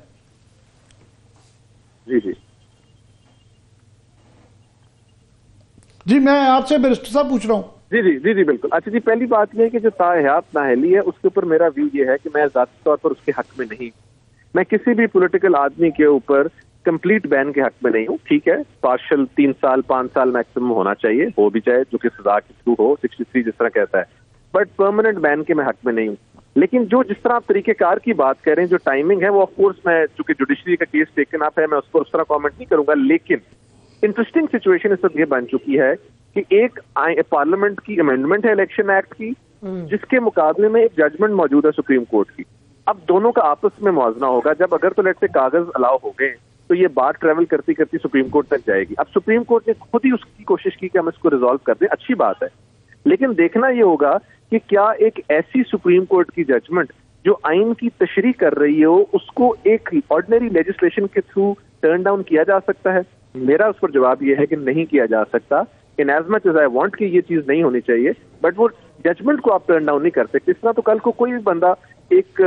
जी जी, मैं आपसे बैरिस्टर साहब पूछ रहा हूँ। जी बिल्कुल। अच्छा जी, पहली बात यह है कि जो तायाद नाअहली है उसके ऊपर मेरा व्यू ये है कि मैं ज़ाती तौर पर उसके हक में नहीं, मैं किसी भी पॉलिटिकल आदमी के ऊपर कंप्लीट बैन के हक में नहीं हूँ। ठीक है, पार्शल 3 साल 5 साल मैक्सिमम होना चाहिए, हो भी जाए जो कि सजा के थ्रू हो, 63 जिस तरह कहता है, बट परमानेंट बैन के मैं हक में नहीं हूँ। लेकिन जो जिस तरह आप तरीकेकार की बात कर रहे हैं, जो टाइमिंग है वो ऑफकोर्स, मैं चूंकि जुडिशरी का केस टेकन अप है मैं उस पर उस तरह कॉमेंट नहीं करूंगा। लेकिन इंटरेस्टिंग सिचुएशन इस वक्त ये बन चुकी है कि एक पार्लियामेंट की अमेंडमेंट है इलेक्शन एक्ट की, जिसके मुकाबले में एक जजमेंट मौजूद है सुप्रीम कोर्ट की। अब दोनों का आपस में मुआवजा होगा। जब अगर तो लेट से कागज अलाउ हो गए तो ये बात ट्रेवल करती करती सुप्रीम कोर्ट तक जाएगी। अब सुप्रीम कोर्ट ने खुद ही उसकी कोशिश की कि हम इसको रिजॉल्व कर दें, अच्छी बात है, लेकिन देखना ये होगा कि क्या एक ऐसी सुप्रीम कोर्ट की जजमेंट जो आइन की तशरीह कर रही है उसको एक ऑर्डिनरी लेजिस्लेशन के थ्रू टर्न डाउन किया जा सकता है। मेरा उस पर जवाब यह है कि नहीं किया जा सकता। In as much as I want कि ये चीज नहीं होनी चाहिए, बट वो जजमेंट को आप टर्न डाउन नहीं कर सकते। इस तरह तो कल को कोई भी बंदा एक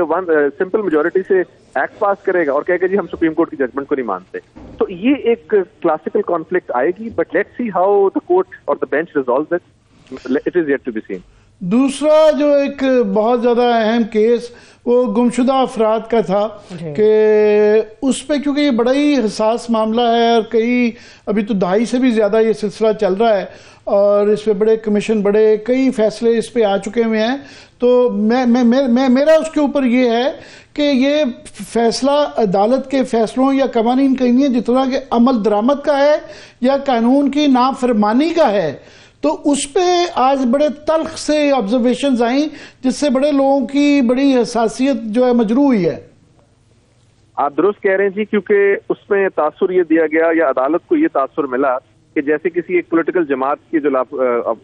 सिंपल मेजोरिटी से एक्ट पास करेगा और कहेगा जी हम सुप्रीम कोर्ट की जजमेंट को नहीं मानते, तो ये एक क्लासिकल कॉन्फ्लिक्ट आएगी। But let's see how the court और the bench resolves it, it is yet to be seen. दूसरा जो एक बहुत ज़्यादा अहम केस वो गुमशुदा अफराद का था कि उस पर, क्योंकि ये बड़ा ही हसास मामला है और कई अभी तो 2.5 से भी ज़्यादा ये सिलसिला चल रहा है और इस पर बड़े कमीशन, बड़े कई फैसले इस पर आ चुके हुए हैं। तो मेरा उसके ऊपर ये है कि ये फैसला अदालत के फैसलों या कवानीन का नहीं है जितना कि अमल दरामद का है या कानून की नाफरमानी का है। तो उस पे आज बड़े तल्ख से ऑब्जर्वेशंस आई जिससे बड़े लोगों की बड़ी हसासियत जो है मजरू हुई है। आप दुरुस्त कह रहे हैं जी, क्योंकि उसमें तासुर ये दिया गया या अदालत को ये तासुर मिला कि जैसे किसी एक पॉलिटिकल जमात के जो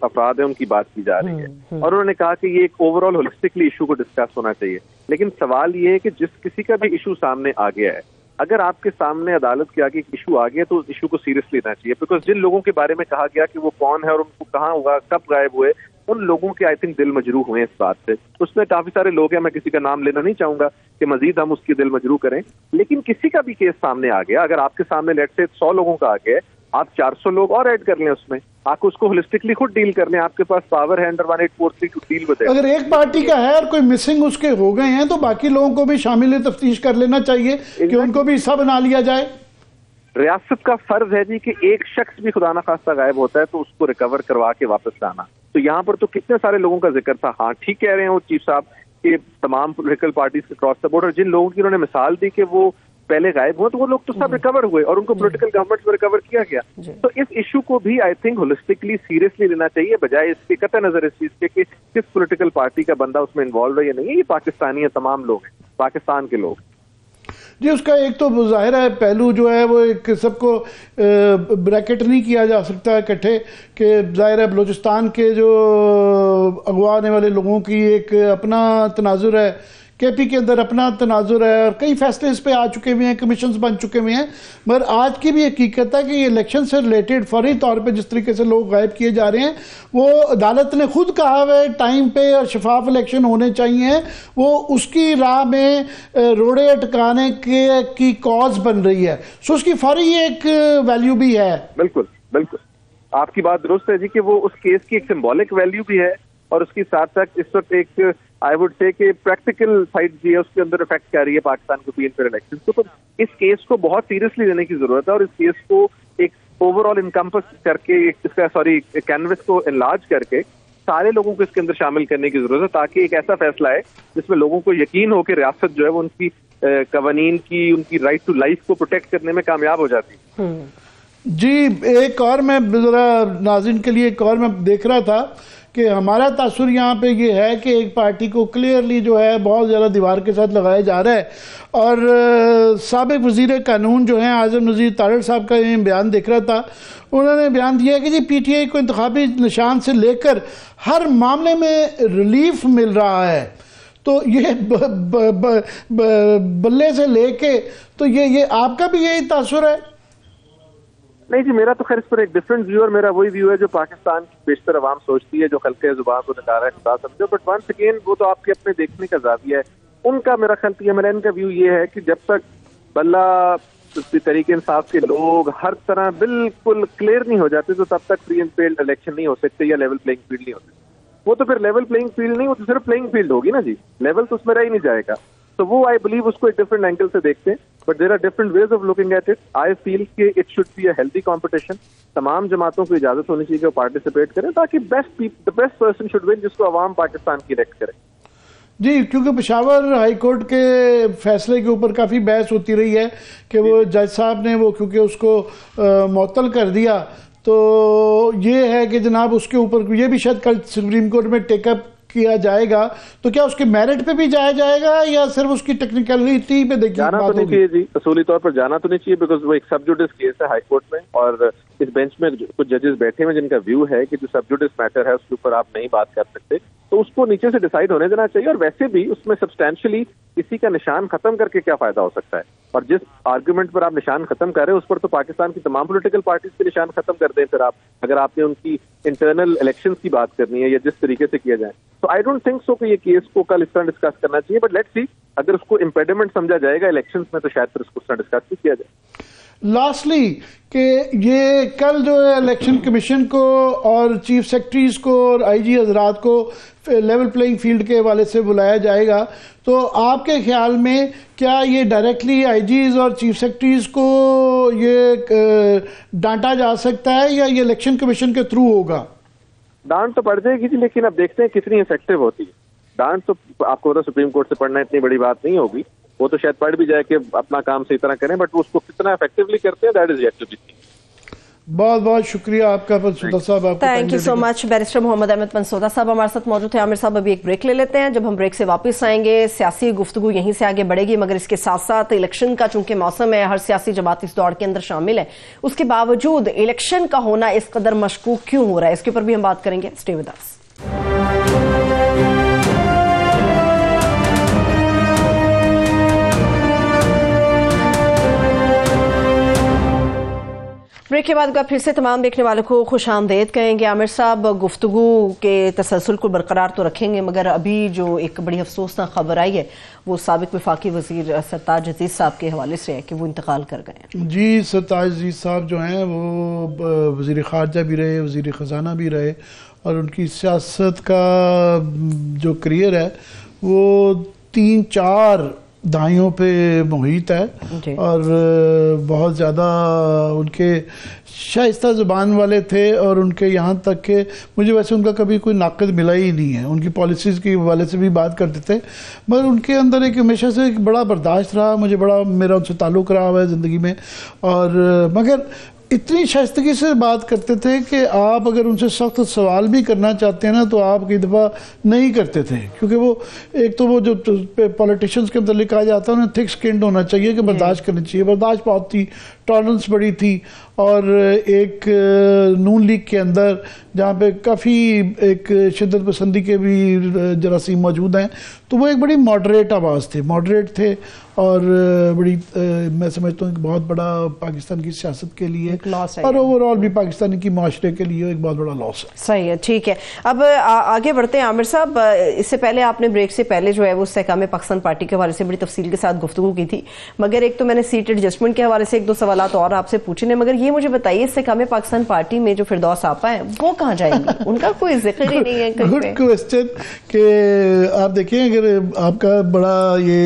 अफराद हैं उनकी बात की जा रही है और उन्होंने कहा कि ये एक ओवरऑल होलिस्टिकली इशू को डिस्कस होना चाहिए। लेकिन सवाल ये है कि जिस किसी का भी इशू सामने आ गया है, अगर आपके सामने अदालत के आगे एक इशू आ गया तो उस इशू को सीरियस लेना चाहिए। बिकॉज जिन लोगों के बारे में कहा गया कि वो कौन है और उनको कहाँ हुआ, कब गायब हुए, उन लोगों के आई थिंक दिल मजरूह हुए इस बात से। उसमें काफी सारे लोग हैं, मैं किसी का नाम लेना नहीं चाहूंगा कि मजीद हम उसकी दिल मजरूह करें, लेकिन किसी का भी केस सामने आ गया, अगर आपके सामने लेट से 100 लोगों का आ गया, आप 400 लोग और ऐड कर लें उसमें, आपको उसको होलिस्टिकली खुद डील करने, आपके पास पावर है under 1843 to deal with it. अगर एक पार्टी का है और कोई मिसिंग उसके हो गए हैं तो बाकी लोगों को भी शामिल तफ्तीश कर लेना चाहिए कि उनको भी हिस्सा बना लिया जाए। रियासत का फर्ज है जी कि एक शख्स भी खुदा ना खास्ता गायब होता है तो उसको रिकवर करवा के वापस लाना। तो यहाँ पर तो कितने सारे लोगों का जिक्र था। हाँ ठीक कह रहे हैं वो चीफ साहब कि तमाम पोलिटिकल पार्टीज के क्रॉस द बॉर्डर जिन लोगों की उन्होंने मिसाल दी कि वो पहले गायब हुए, तो वो लोग तो सब रिकवर हुए और उनको पॉलिटिकल गवर्नमेंट में रिकवर किया गया। तो इस इशू को भी आई थिंक होलिस्टिकली सीरियसली लेना चाहिए, बजाय इसके कतई नजर इस चीज के कि किस पॉलिटिकल पार्टी का बंदा उसमें इन्वॉल्व है या नहीं है। ये पाकिस्तानी है, तमाम लोग हैं, पाकिस्तान के लोग जी। उसका एक तो जाहिर है पहलू जो है वो एक सबको ब्रैकेट नहीं किया जा सकता इकट्ठे कि जाहिर है बलूचिस्तान के जो अगवा आने वाले लोगों की एक अपना तनाजुर है, केपी के अंदर अपना तनाजुर है और कई फैसले इस पे आ चुके हुए हैं, कमीशंस बन चुके हुए हैं। मगर आज की भी हकीकत है कि ये इलेक्शन से रिलेटेड फौरी तौर पे जिस तरीके से लोग गायब किए जा रहे हैं, वो अदालत ने खुद कहा है टाइम पे और शफाफ इलेक्शन होने चाहिए, वो उसकी राह में रोड़े अटकाने की कॉज बन रही है। सो उसकी फौरी एक वैल्यू भी है। बिल्कुल बिल्कुल आपकी बात दुरुस्त है जी कि वो उस केस की एक सिंबॉलिक वैल्यू भी है और उसके साथ साथ इस वक्त एक आई वुड से कि प्रैक्टिकल साइड जो है उसके अंदर इफेक्ट कर रही है पाकिस्तान के पीएम पर इलेक्शन को। तो इस केस को बहुत सीरियसली लेने की जरूरत है और इस केस को एक ओवरऑल इनकम्पस करके इसका कैनवस को एनलार्ज करके सारे लोगों को इसके अंदर शामिल करने की जरूरत है, ताकि एक ऐसा फैसला है जिसमें लोगों को यकीन हो कि रियासत जो है वो उनकी कवानीन की, उनकी राइट टू लाइफ को प्रोटेक्ट करने में कामयाब हो जाती है। जी एक और मैं जरा नाज़रीन के लिए एक और मैं देख रहा था कि हमारा तासुर यहाँ पे ये है कि एक पार्टी को क्लियरली जो है बहुत ज़्यादा दीवार के साथ लगाया जा रहा है और साबिक वज़ीर कानून जो हैं आज़म नज़ीर तारड़ साहब का ये बयान देख रहा था। उन्होंने बयान दिया कि जी पीटीआई को इंतखाबी निशान से लेकर हर मामले में रिलीफ मिल रहा है। तो ये बल्ले से लेके तो ये आपका भी यही तासुर है? नहीं जी, मेरा तो खैर इस पर एक डिफरेंट व्यू और मेरा वही व्यू है जो पाकिस्तान की बेशतर अवाम सोचती है, जो खल्के जुबान को नकारा है खुदा समझो। बट वंस अगेन वो तो आपके अपने देखने का जाविया है। उनका मेरा ख्याल पीएमएलएन का व्यू ये है कि जब तक बल्ला तरीके इंसाफ के लोग हर तरह बिल्कुल क्लियर नहीं हो जाते तो तब तक फ्री एंड फेयर इलेक्शन नहीं हो सकते या लेवल प्लेइंग फील्ड नहीं हो सकती। वो तो फिर लेवल प्लेइंग फील्ड नहीं, वो तो सिर्फ प्लेइंग फील्ड होगी ना जी, लेवल तो उसमें रह ही नहीं जाएगा। तो वो आई बिलीव उसको एक डिफरेंट एंगल से देखते हैं, but there are different ways of looking at it. I feel कि it should be a healthy competition. तमाम जमातों को इजाजत होनी चाहिए कि वो पार्टिसिपेट करें ताकि the best person should win, जिसको अवाम पाकिस्तान की इलेक्ट करे। जी क्योंकि पेशावर हाई कोर्ट के फैसले के ऊपर काफ़ी बहस होती रही है कि वो जज साहब ने वो क्योंकि उसको मुअत्तल कर दिया तो ये है कि जनाब उसके ऊपर ये भी शायद कल सुप्रीम कोर्ट में टेकअप किया जाएगा, तो क्या उसके मेरिट पे भी जाया जाएगा या सिर्फ उसकी टेक्निकलिटी पे देखिए? जाना तो नहीं चाहिए जी, असूली तौर पर जाना तो नहीं चाहिए, बिकॉज वो एक सब जुडिस केस है हाई कोर्ट में, और इस बेंच में कुछ जजेस बैठे हुए जिनका व्यू है कि जो सब जुडिस मैटर है उसके ऊपर आप नहीं बात कर सकते, तो उसको नीचे से डिसाइड होने देना चाहिए। और वैसे भी उसमें सब्सटैंशियली किसी का निशान खत्म करके क्या फायदा हो सकता है, और जिस आर्ग्यूमेंट पर आप निशान खत्म कर रहे हैं उस पर तो पाकिस्तान की तमाम पॉलिटिकल पार्टीज के निशान खत्म कर दें फिर आप, अगर आपने उनकी इंटरनल इलेक्शंस की बात करनी है या जिस तरीके से किया जाए। तो आई डोंट थिंक सो कि ये केस को कल इस तरह डिस्कस करना चाहिए, बट लेट्स सी, अगर उसको इम्पेडिमेंट समझा जाएगा इलेक्शंस में तो शायद फिर उसको इस तरह डिस्कस भी किया जाए। लास्टली कि ये कल जो है इलेक्शन कमीशन को और चीफ सेक्रेटरीज को और आईजी हजरात को लेवल प्लेइंग फील्ड के हवाले से बुलाया जाएगा, तो आपके ख्याल में क्या ये डायरेक्टली आईजीज और चीफ सेक्रेटरीज को ये डांटा जा सकता है या ये इलेक्शन कमीशन के थ्रू होगा? डांट तो पड़ जाएगी जी, लेकिन अब देखते हैं कितनी इफेक्टिव होती है। डांट तो आपको पता सुप्रीम कोर्ट से पढ़ना इतनी बड़ी बात नहीं होगी, वो तो शायद पढ़ भी जाए कि अपना काम सही तरह करें, बट उसको कितना इफेक्टिवली करते हैं that is yet to be seen. बहुत बहुत शुक्रिया आपका मनसूदा साहब। Thank you so much. Barrister Mohammad Ahmad Mansooda साहब हमारे साथ मौजूद हैं। आमिर साहब अभी एक ब्रेक ले लेते हैं, जब हम ब्रेक से वापस आएंगे सियासी गुफ्तगू यहीं से आगे बढ़ेगी, मगर इसके साथ साथ इलेक्शन का चूंकि मौसम है, हर सियासी जमात इस दौड़ के अंदर शामिल है, उसके बावजूद इलेक्शन का होना इस कदर मशकूक क्यों हो रहा है, इसके ऊपर भी हम बात करेंगे। Stay with us. ब्रेक के बाद फिर से तमाम देखने वालों को खुश आमदेद कहेंगे। आमिर साहब गुफ्तगू के तसलसल को बरकरार तो रखेंगे, मगर अभी जो एक बड़ी अफसोसनाक खबर आई है वो साबिक वफाकी वजीर सरताज अजीज साहब के हवाले से है कि वो इंतकाल कर गए। जी, सरताज अजीज साहब जो हैं वो वजीर ख़ारजा भी रहे, वजीर ख़जाना भी रहे, और उनकी सियासत का जो करियर है वो 3-4 दाइयों पे मुहित है, और बहुत ज़्यादा उनके शाइस्ता ज़ुबान वाले थे, और उनके यहाँ तक के मुझे वैसे उनका कभी कोई नाक़िद मिला ही नहीं है। उनकी पॉलिसीज़ के हवाले से भी बात करते थे, मगर उनके अंदर एक हमेशा से एक बड़ा बर्दाश्त रहा, मुझे बड़ा मेरा उनसे ताल्लुक़ रहा हुआ है ज़िंदगी में, और मगर इतनी शाइस्तगी से बात करते थे कि आप अगर उनसे सख्त सवाल भी करना चाहते हैं ना तो आप कई दफ़ा नहीं करते थे, क्योंकि वो एक तो वो जो पॉलिटिशियंस के मतलब कहा जाता है उन्हें थिक स्किन्ड होना चाहिए कि बर्दाश्त करनी चाहिए, बर्दाश्त बहुत थी, टॉलरेंस बड़ी थी, और एक नून लीग के अंदर जहाँ पे काफ़ी एक शिद्दत पसंदी के भी जरासीम मौजूद हैं, तो वो एक बड़ी मॉडरेट आवाज़ थे, मॉडरेट थे, और बड़ी मैं समझता हूँ कि बहुत बड़ा पाकिस्तान की सियासत के लिए और ओवरऑल भी पाकिस्तान की माशरे के लिए एक बहुत बड़ा लॉस है। सही है, ठीक है। अब आगे बढ़ते हैं आमिर साहब, इससे पहले आपने ब्रेक से पहले जो है वो इस्तेहकाम पाकिस्तान पार्टी के हवाले से बड़ी तफसील के साथ गुफ्तगू की थी, मगर एक तो मैंने सीट एडजस्टमेंट के हवाले से 1-2 सवाल और आपसे पूछने, मगर ये मुझे बताइए इस्तेहकाम पाकिस्तान पार्टी में जो फिरदौस आपा है वो कहाँ जाएंगी? उनका कोई जिक्र ही नहीं है। गुड क्वेश्चन कि आप देखिए, अगर आपका बड़ा ये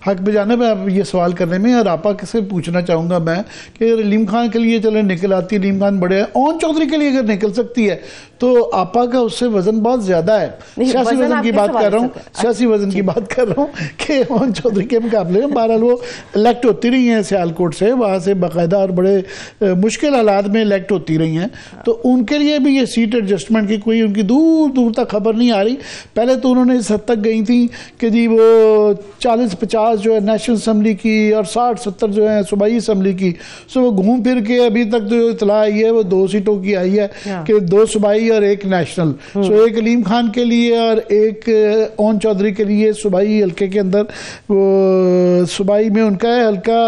हक बजाना में आप ये सवाल करने में, और आपा से पूछना चाहूँगा मैं कि अलीम खान के लिए चले निकल आती, अलीम खान बड़े हैं, ओन चौधरी के लिए अगर निकल सकती है तो आपा का उससे वजन बहुत ज़्यादा है। सियासी वजन की बात कर रहा हूँ, सियासी वजन की बात कर रहा हूँ कि ओन चौधरी के मुकाबले में बहरहाल वो इलेक्ट होती रही हैं सियालकोट से, वहाँ से बाकायदा और बड़े मुश्किल हालात में इलेक्ट होती रही हैं, तो उनके लिए भी ये सीट एडजस्टमेंट की कोई उनकी दूर दूर तक खबर नहीं आ रही। पहले तो उन्होंने इस हद तक गई थी कि जी वो 40-50 जो है नेशनल असम्बली की और 60-70 जो है सूबाई असम्बली की, सो वो घूम फिर के अभी तक जो इतला आई है वो 2 सीटों की आई है कि 2 सूबाई और 1 नेशनल। सो एक अलीम खान के लिए और एक ओन चौधरी के लिए सूबाई हल्के के अंदर, वो सूबाई में उनका है हल्का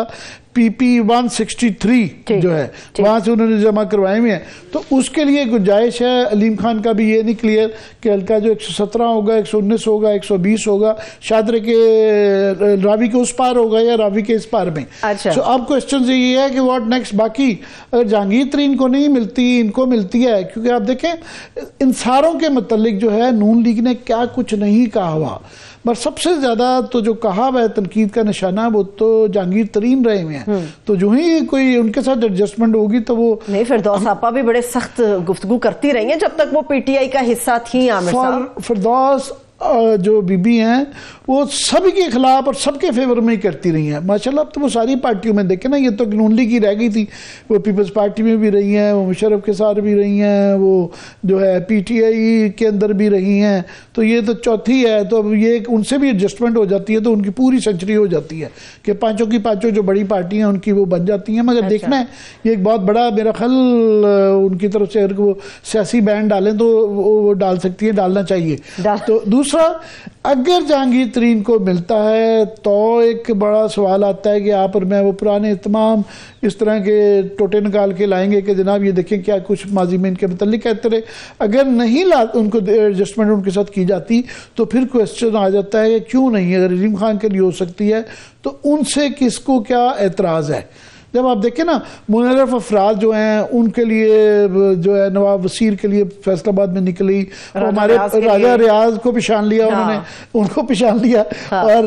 PP 163 जो है वहां से उन्होंने जमा करवाए हुए हैं, तो उसके लिए गुंजाइश है। अलीम खान का भी ये नहीं क्लियर कि हल्का जो 117 होगा, 119 होगा, 120 होगा, शादरे के रावी के उस पार होगा या रावी के इस पार में। अच्छा। तो अब क्वेश्चन ये है कि व्हाट नेक्स्ट। बाकी अगर जहांगीर तरीन को नहीं मिलती, इनको मिलती है, क्योंकि आप देखें इन सारों के मतलब जो है नून लीग ने क्या कुछ नहीं कहा हुआ, पर सबसे ज्यादा तो जो कहा हुआ है तनकीद का निशाना वो तो जहांगीर तरीन रहे हुए हैं, तो जो ही कोई उनके साथ एडजस्टमेंट होगी तो वो नहीं। फिरदौस आपा भी बड़े सख्त गुफ्तगू करती रही हैं जब तक वो PTI का हिस्सा थी। आमिर साहब, फिरदौस जो बीबी हैं वो सभी के खिलाफ और सबके फेवर में ही करती रही हैं माशाल्लाह। अब तो वो सारी पार्टियों में देखे ना, ये तो नून लीग की रह गई थी, वो पीपल्स पार्टी में भी रही हैं, वो मुशर्रफ के साथ भी रही हैं, वो जो है पीटीआई के अंदर भी रही हैं, तो ये तो चौथी है। तो अब ये उनसे भी एडजस्टमेंट हो जाती है, तो उनकी पूरी सेंचुरी हो जाती है कि पांचों की पांचों जो बड़ी पार्टी हैं उनकी वो बन जाती हैं। मगर देखना है ये एक बहुत बड़ा मेरा ख्याल उनकी तरफ से अगर वो सियासी बैन डालें तो वो डाल सकती है, डालना चाहिए। तो दूसरा, अगर जहांगीर तरीन को मिलता है तो एक बड़ा सवाल आता है कि आप और मैं वो पुराने तमाम इस तरह के टोटे निकाल के लाएंगे कि जनाब ये देखें क्या कुछ माजी में इनके मतलब कहते रहे। अगर नहीं उनको एडजस्टमेंट उनके साथ की जाती तो फिर क्वेश्चन आ जाता है क्यों नहीं, अगर रहीम खान के लिए हो सकती है तो उनसे किसको क्या एतराज़ है। जब आप देखें ना मुनर्रफ अफराद जो हैं उनके लिए जो है नवाब वसीर के लिए फैसलाबाद में निकली, हमारे राजा रियाज को पिछान लिया, हाँ। उन्होंने उनको पिछान लिया, हाँ। और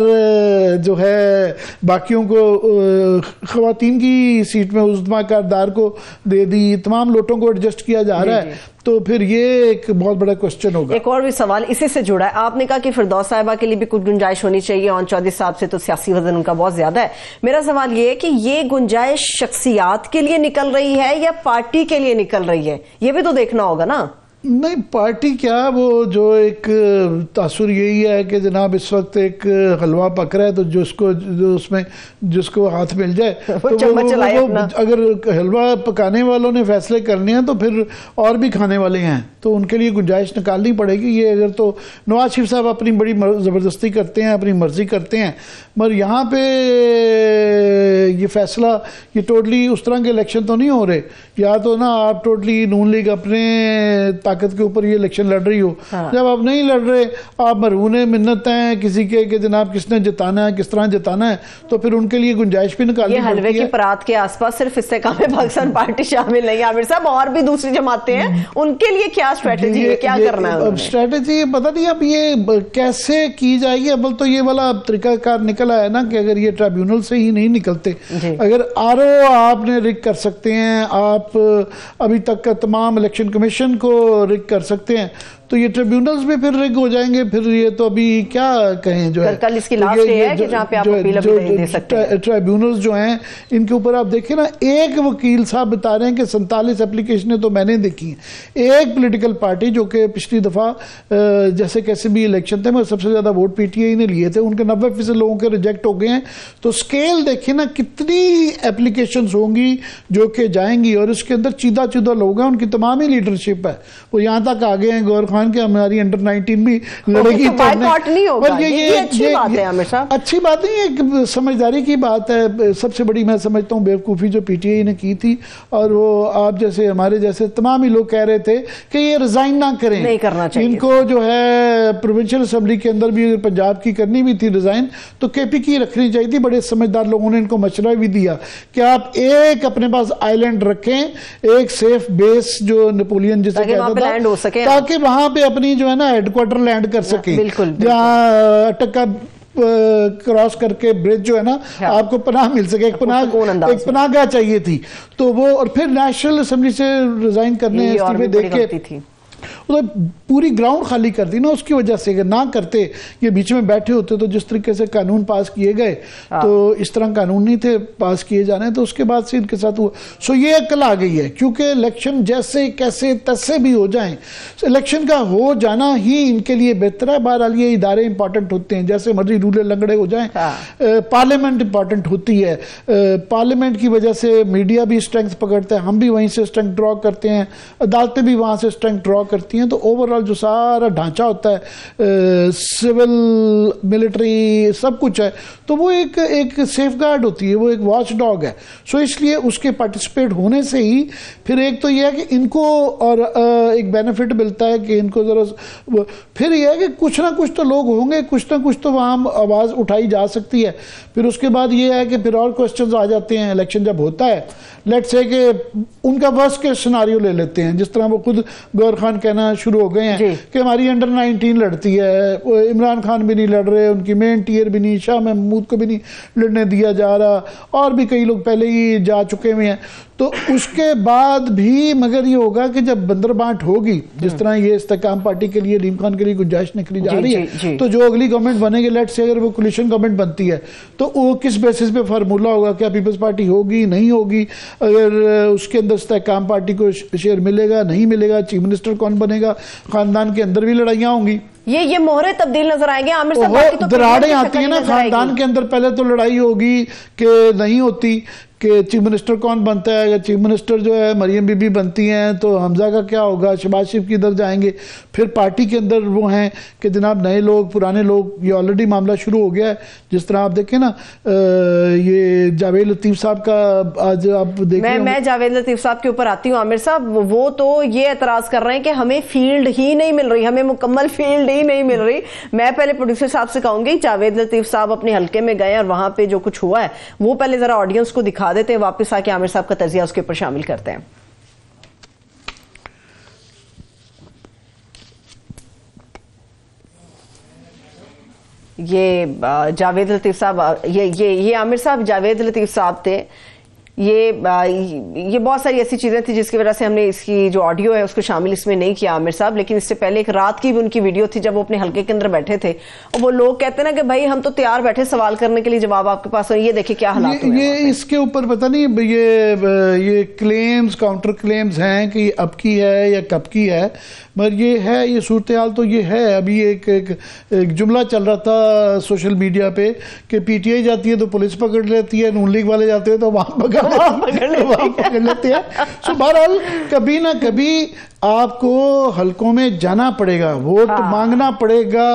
जो है बाकियों को ख़वातीन की सीट में उज़्मा कारदार को दे दी, तमाम लोटों को एडजस्ट किया जा रहा है। तो फिर ये एक बहुत बड़ा क्वेश्चन होगा। एक और भी सवाल इसी से जुड़ा है, आपने कहा कि फिरदौस साहिबा के लिए भी कुछ गुंजाइश होनी चाहिए, और चौधरी साहब से तो सियासी वजन उनका बहुत ज्यादा है। मेरा सवाल ये है कि ये गुंजाइश शख्सियात के लिए निकल रही है या पार्टी के लिए निकल रही है, ये भी तो देखना होगा ना। नहीं, पार्टी क्या, वो जो एक तासुर यही है कि जनाब इस वक्त एक हलवा पक रहा है तो जो उसमें जिसको हाथ मिल जाए तो वो अगर हलवा पकाने वालों ने फैसले करने हैं तो फिर और भी खाने वाले हैं, तो उनके लिए गुंजाइश निकालनी पड़ेगी। ये अगर तो नवाज शरीफ साहब अपनी बड़ी ज़बरदस्ती करते हैं, अपनी मर्जी करते हैं, मगर यहाँ पे ये फैसला ये टोटली उस तरह के इलेक्शन तो नहीं हो रहे, या तो ना आप टोटली नून लीग अपने ताकत के ऊपर ये इलेक्शन लड़ रही हो, हाँ। जब आप नहीं लड़ रहे, आप मरहूने मिन्नत हैं किसी के कि जनाब किसने जिताना है, किस तरह जिताना है, तो फिर उनके लिए गुंजाइश भी निकालनी पड़ती है। हलवे की परात के आसपास सिर्फ इस्तेकाम पाकिस्तान पार्टी शामिल नहीं है आमिर साहब, और भी दूसरी जमातें हैं, उनके लिए क्या स्ट्रेटेजी है, क्या करना है? अब स्ट्रेटेजी पता नहीं अब ये कैसे की जाएगी। अब तो ये वाला तरीकाकार निकला है ना कि अगर ये ट्रिब्यूनल से ही नहीं निकलते, अगर आरओ आपने रिग कर सकते हैं, आप अभी तक का तमाम इलेक्शन कमीशन को रिग कर सकते हैं, तो ये ट्रिब्यूनल्स भी फिर रिग हो जाएंगे। फिर ये तो अभी क्या कहें, जो है कल इसकी लास्ट डे है कि जहां पे आप अपील दे सकते हैं। ट्रिब्यूनल्स जो हैं इनके ऊपर आप देखिए ना, एक वकील साहब बता रहे हैं कि 47 एप्लीकेशनें तो मैंने देखी हैं। एक पॉलिटिकल पार्टी जो कि पिछली दफा जैसे कैसे भी इलेक्शन थे, मगर सबसे ज्यादा वोट पीटीआई ने लिए थे, उनके 90% लोगों के रिजेक्ट हो गए हैं। तो स्केल देखिए ना, कितनी एप्लीकेशन होंगी जो कि जाएंगी, और इसके अंदर चीदा लोग हैं, उनकी तमाम ही लीडरशिप है, वो यहाँ तक आ गए हैं गौर खान के हमारी अंडर 19 भी लड़ेगी, तो नहीं होगा। ये अच्छी बात है आमिर साहब, अच्छी बात नहीं, एक समझदारी की बात है। सबसे बड़ी मैं समझता हूँ बेवकूफ़ी जो पीटीआई ने की थी, और वो आप जैसे हमारे जैसे तमाम ही लोग कह रहे थे कि ये रिजाइन ना करें, नहीं करना चाहिए इनको, जो है प्रोविंशियल असेंबली के अंदर भी अगर पंजाब की करनी भी थी रिजाइन तो केपी की रखनी चाहिए थी। बड़े समझदार लोगों ने इनको मशवरा भी दिया कि आप एक अपने पास आइलैंड रखें, एक सेफ बेस जो नेपोलियन जिसे कहता था, ताकि वहां पे अपनी जो है ना हेडक्वार्टर लैंड कर सके, जहाँ अटका क्रॉस करके ब्रिज जो है ना, हाँ। आपको पनाह मिल सके, एक पनाहगाह चाहिए थी, तो वो, और फिर नेशनल असेंबली से रिजाइन करने इस्तीफे देके थी, पूरी ग्राउंड खाली कर दी ना उसकी वजह से। अगर ना करते, ये बीच में बैठे होते, तो जिस तरीके से कानून पास किए गए, तो इस तरह कानून नहीं थे पास किए जाने, तो उसके बाद से इनके साथ हुआ। सो ये अकल आ गई है, क्योंकि इलेक्शन जैसे कैसे तैसे भी हो जाएं, इलेक्शन का हो जाना ही इनके लिए बेहतर है। बहरहाल ये इदारे इंपॉर्टेंट होते हैं, जैसे मर्जी रूले लंगड़े हो जाएं, पार्लियामेंट इंपॉर्टेंट होती है, पार्लियामेंट की वजह से मीडिया भी स्ट्रेंथ पकड़ता है, हम भी वहीं से स्ट्रेंथ ड्रॉ करते हैं, अदालतें भी वहां से स्ट्रेंथ ड्रॉ करती हैं, तो ओवरऑल जो सारा ढांचा होता है, सिविल मिलिट्री सब कुछ है, तो वो एक सेफगार्ड होती है, वो एक वॉच डॉग है। सो इसलिए उसके पार्टिसिपेट होने से ही फिर एक तो ये है कि इनको और एक बेनिफिट मिलता है कि इनको जरा, फिर ये है कि कुछ ना कुछ तो लोग होंगे, कुछ ना कुछ तो वहाँ आवाज़ उठाई जा सकती है। फिर उसके बाद ये है कि फिर और क्वेश्चंस आ जाते हैं इलेक्शन जब होता है। लेट्स से कि उनका वर्स्ट केस सिनारियो ले लेते हैं, जिस तरह वो खुद गौर खान कहना शुरू हो गए हैं कि हमारी अंडर 19 लड़ती है, इमरान खान भी नहीं लड़ रहे, उनकी मेन टीयर भी नहीं, शाह महमूद को भी नहीं लड़ने दिया जा रहा, और भी कई लोग पहले ही जा चुके हुए हैं। तो उसके बाद भी मगर ये होगा कि जब बंदरबांट होगी, जिस तरह ये इस्तेकाम पार्टी के लिए, नीम खान के लिए गुंजाइश निकली जा रही है, तो जो अगली गवर्नमेंट बनेगी, लेट्स से अगर वो कोलिशन गवर्नमेंट बनती है तो वो किस बेसिस पे फार्मूला होगा, क्या पीपल्स पार्टी होगी नहीं होगी, अगर उसके अंदर इस्तेकाम पार्टी को शेयर मिलेगा नहीं मिलेगा, चीफ मिनिस्टर कौन बनेगा, खानदान के अंदर भी लड़ाइयां होंगी, ये मोहरे तब्दील नजर आएंगे। आमिर साहब तो दरारें आती है ना खानदान के अंदर, पहले तो लड़ाई होगी कि नहीं होती कि चीफ मिनिस्टर कौन बनता है, अगर चीफ मिनिस्टर जो है मरियम बीबी बनती हैं तो हमजा का क्या होगा, शहबाज शरीफ किधर जाएंगे, फिर पार्टी के अंदर वो हैं कि जनाब नए लोग पुराने लोग, ये ऑलरेडी मामला शुरू हो गया है। जिस तरह आप देखें ना ये जावेद लतीफ साहब का, आज आप देखें, मैं जावेद लतीफ साहब के ऊपर आती हूँ। आमिर साहब वो तो ये एतराज कर रहे हैं कि हमें फील्ड ही नहीं मिल रही, हमें मुकम्मल फील्ड ही नहीं मिल रही। मैं पहले प्रोड्यूसर साहब से कहूंगी, जावेद लतीफ साहब अपने हल्के में गए और वहां पे जो कुछ हुआ है वो पहले जरा ऑडियंस को दिखा देते हैं, वापस आके आमिर साहब का तजिया उसके ऊपर शामिल करते हैं। ये जावेद लतीफ साहब, ये आमिर साहब जावेद लतीफ साहब थे। ये बहुत सारी ऐसी चीजें थी जिसकी वजह से हमने इसकी जो ऑडियो है उसको शामिल इसमें नहीं किया आमिर साहब, लेकिन इससे पहले एक रात की भी उनकी वीडियो थी जब वो अपने हल्के के अंदर बैठे थे और वो लोग कहते हैं ना कि भाई हम तो तैयार बैठे सवाल करने के लिए, जवाब आपके पास है, ये देखिए क्या हालात हुए। ये इसके ऊपर पता नहीं ये क्लेम्स काउंटर क्लेम्स हैं कि अब की है या कब की है, मगर ये है, ये सूरत हाल तो ये है। अभी एक जुमला चल रहा था सोशल मीडिया पे कि पीटीआई जाती है तो पुलिस पकड़ लेती है, नून लीग वाले जाते हैं तो वहां पकड़ लेते हैं। सो बहरहाल कभी ना कभी आपको हलकों में जाना पड़ेगा, वोट मांगना पड़ेगा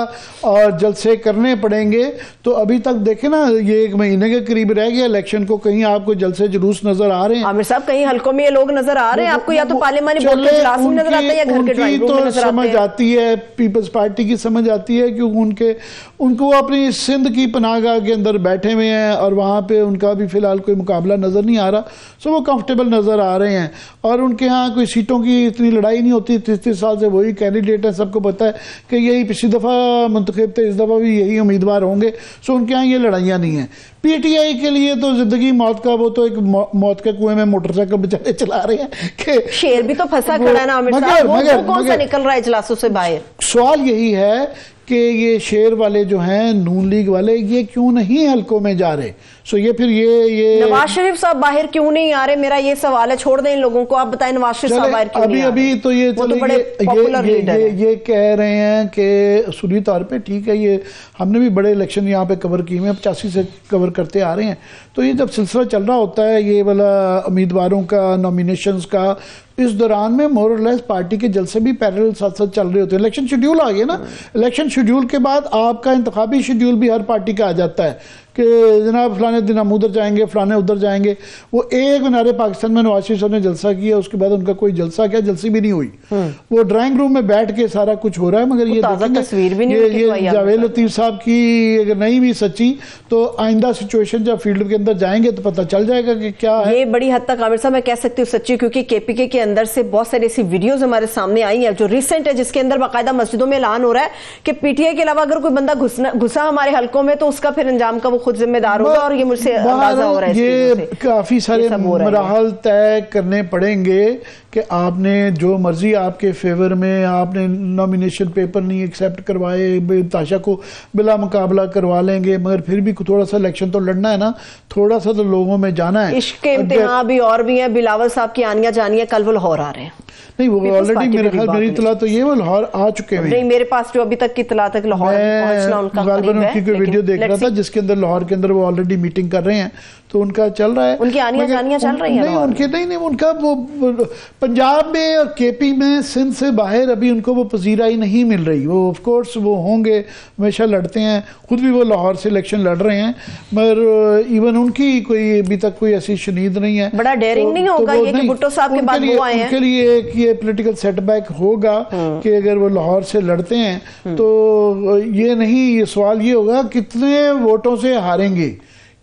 और जलसे करने पड़ेंगे। तो अभी तक देखे ना ये 1 महीने के करीब रह गया इलेक्शन को, कहीं आपको जलसे जुलूस नजर आ रहे हैं आमिर साहब? कहीं हलकों में ये लोग नजर आ रहे हैं आपको, या तो पार्लियामानी बोर्ड के इजलास में नजर आते हैं या घर के ड्राइंग रूम में नजर आते हैं? समझ आती है, पीपल्स पार्टी की समझ आती है, क्योंकि उनको अपनी सिंध की पनाहगाह के अंदर बैठे हुए हैं और वहां पे उनका भी फिलहाल कोई मुकाबला नजर नहीं आ रहा, सो वो कंफर्टेबल नजर आ रहे हैं। और उनके यहाँ कोई सीटों की इतनी लड़ाई नहीं होती, 30 साल से वही कैंडिडेट है, सबको पता है कि यही पिछली दफा मुंतखब थे, इस दफा भी यही उम्मीदवार होंगे, सो उनके यहाँ ये लड़ाइयाँ नहीं है। पीटीआई के लिए तो जिंदगी मौत का, वो तो एक मौत के कुएं में मोटरसाइकिल बेचारे चला रहे हैं कि शेर भी तो फंसा खड़ा है ना आमिर साहब, वो कौन सा निकल रहा है इजलासों से बाहर? सवाल यही है कि ये शेर वाले जो हैं नून लीग वाले, ये क्यों नहीं हलकों में जा रहे? सो ये फिर ये नवाज शरीफ साहब बाहर क्यों नहीं आ रहे, मेरा ये सवाल है। छोड़ दें इन लोगों को, आप बताएं नवाज शरीफ साहब बाहर क्यों नहीं आ रहे? अभी तो ये वो तो बड़े पॉपुलर लीडर हैं। ये कह रहे हैं कि उसूली तौर पे ठीक है, ये हमने भी बड़े इलेक्शन यहाँ पे कवर किए हैं, 85 से कवर करते आ रहे हैं। तो ये जब सिलसिला चल रहा होता है ये वाला उम्मीदवारों का, नॉमिनेशंस का, इस दौरान में मोर और लेस पार्टी के जलसे भी पैरेलल साथ साथ चल रहे होते हैं। इलेक्शन शेड्यूल आ गया ना, इलेक्शन शेड्यूल के बाद आपका इंतखाबी शेड्यूल भी हर पार्टी का आ जाता है कि जनाब फलाने दिन हम उधर जाएंगे, फलाने उधर जाएंगे। वो एक मीनार पाकिस्तान में नवाज शरीफ साहब ने जलसा किया, उसके बाद उनका कोई जलसा क्या, जलसी भी नहीं हुई। वो ड्राइंग रूम में बैठ के सारा कुछ हो रहा है। मगर ये तस्वीर भी नहीं, ये जावेद लतीफ साहब की अगर नहीं भी सच्ची तो आइंदा सिचुएशन जब फील्ड के अंदर जाएंगे तो पता चल जाएगा कि क्या है। ये बड़ी हद तक आमिर साहब मैं कह सकती हूँ सच्ची, क्योंकि केपीके के अंदर से बहुत सारी ऐसी वीडियोस हमारे सामने आई हैं जो रिसेंट है, जिसके अंदर बाकायदा मस्जिदों में ऐलान हो रहा है कि पीटीआई के अलावा अगर कोई बंदा घुसा हमारे हलकों में तो उसका फिर अंजाम का वो खुद जिम्मेदार होगा। और ये मुझसे अंदाजा हो रहा है, ये काफी सारे मराहल तय करने पड़ेंगे कि आपने जो मर्जी आपके फेवर में, आपने नॉमिनेशन पेपर नहीं एक्सेप्ट करवाए, ताशा को बिला मुकाबला करवा लेंगे, मगर फिर भी थोड़ा सा इलेक्शन तो लड़ना है ना, थोड़ा सा तो लोगों में जाना है। इश्क के इम्तिहान भी और भी हैं, बिलावल साहब की आनिया जानिया कल वो लाहौर आ रहे हैं। नहीं, वो ऑलरेडी मेरे ख्याल, मेरी इतला तो ये वो लाहौर आ चुके हैं। नहीं, मेरे पास जो अभी तक की इतला तक लाहौर पहुंचना उनका करीब है। उनकी कोई वीडियो देख रहा था जिसके अंदर लाहौर के अंदर वो ऑलरेडी मीटिंग कर रहे हैं, तो उनका चल रहा है, उनकी आनिया जानिया चल रही है। नहीं उनके नहीं उनका वो पंजाब में और केपी में, सिंध से बाहर अभी उनको वो पजीराई नहीं मिल रही। वो ऑफ कोर्स वो होंगे, हमेशा लड़ते हैं, खुद भी वो लाहौर से इलेक्शन लड़ रहे हैं, मगर इवन उनकी कोई अभी तक कोई ऐसी शनीद नहीं है। बड़ा डेयरिंग नहीं होगा ये कि भुट्टो साहब के बाद वो आए हैं? उनके लिए एक ये पॉलिटिकल सेटबैक होगा कि अगर वो लाहौर से लड़ते हैं तो ये नहीं, ये सवाल ये होगा कितने वोटों से हारेंगे,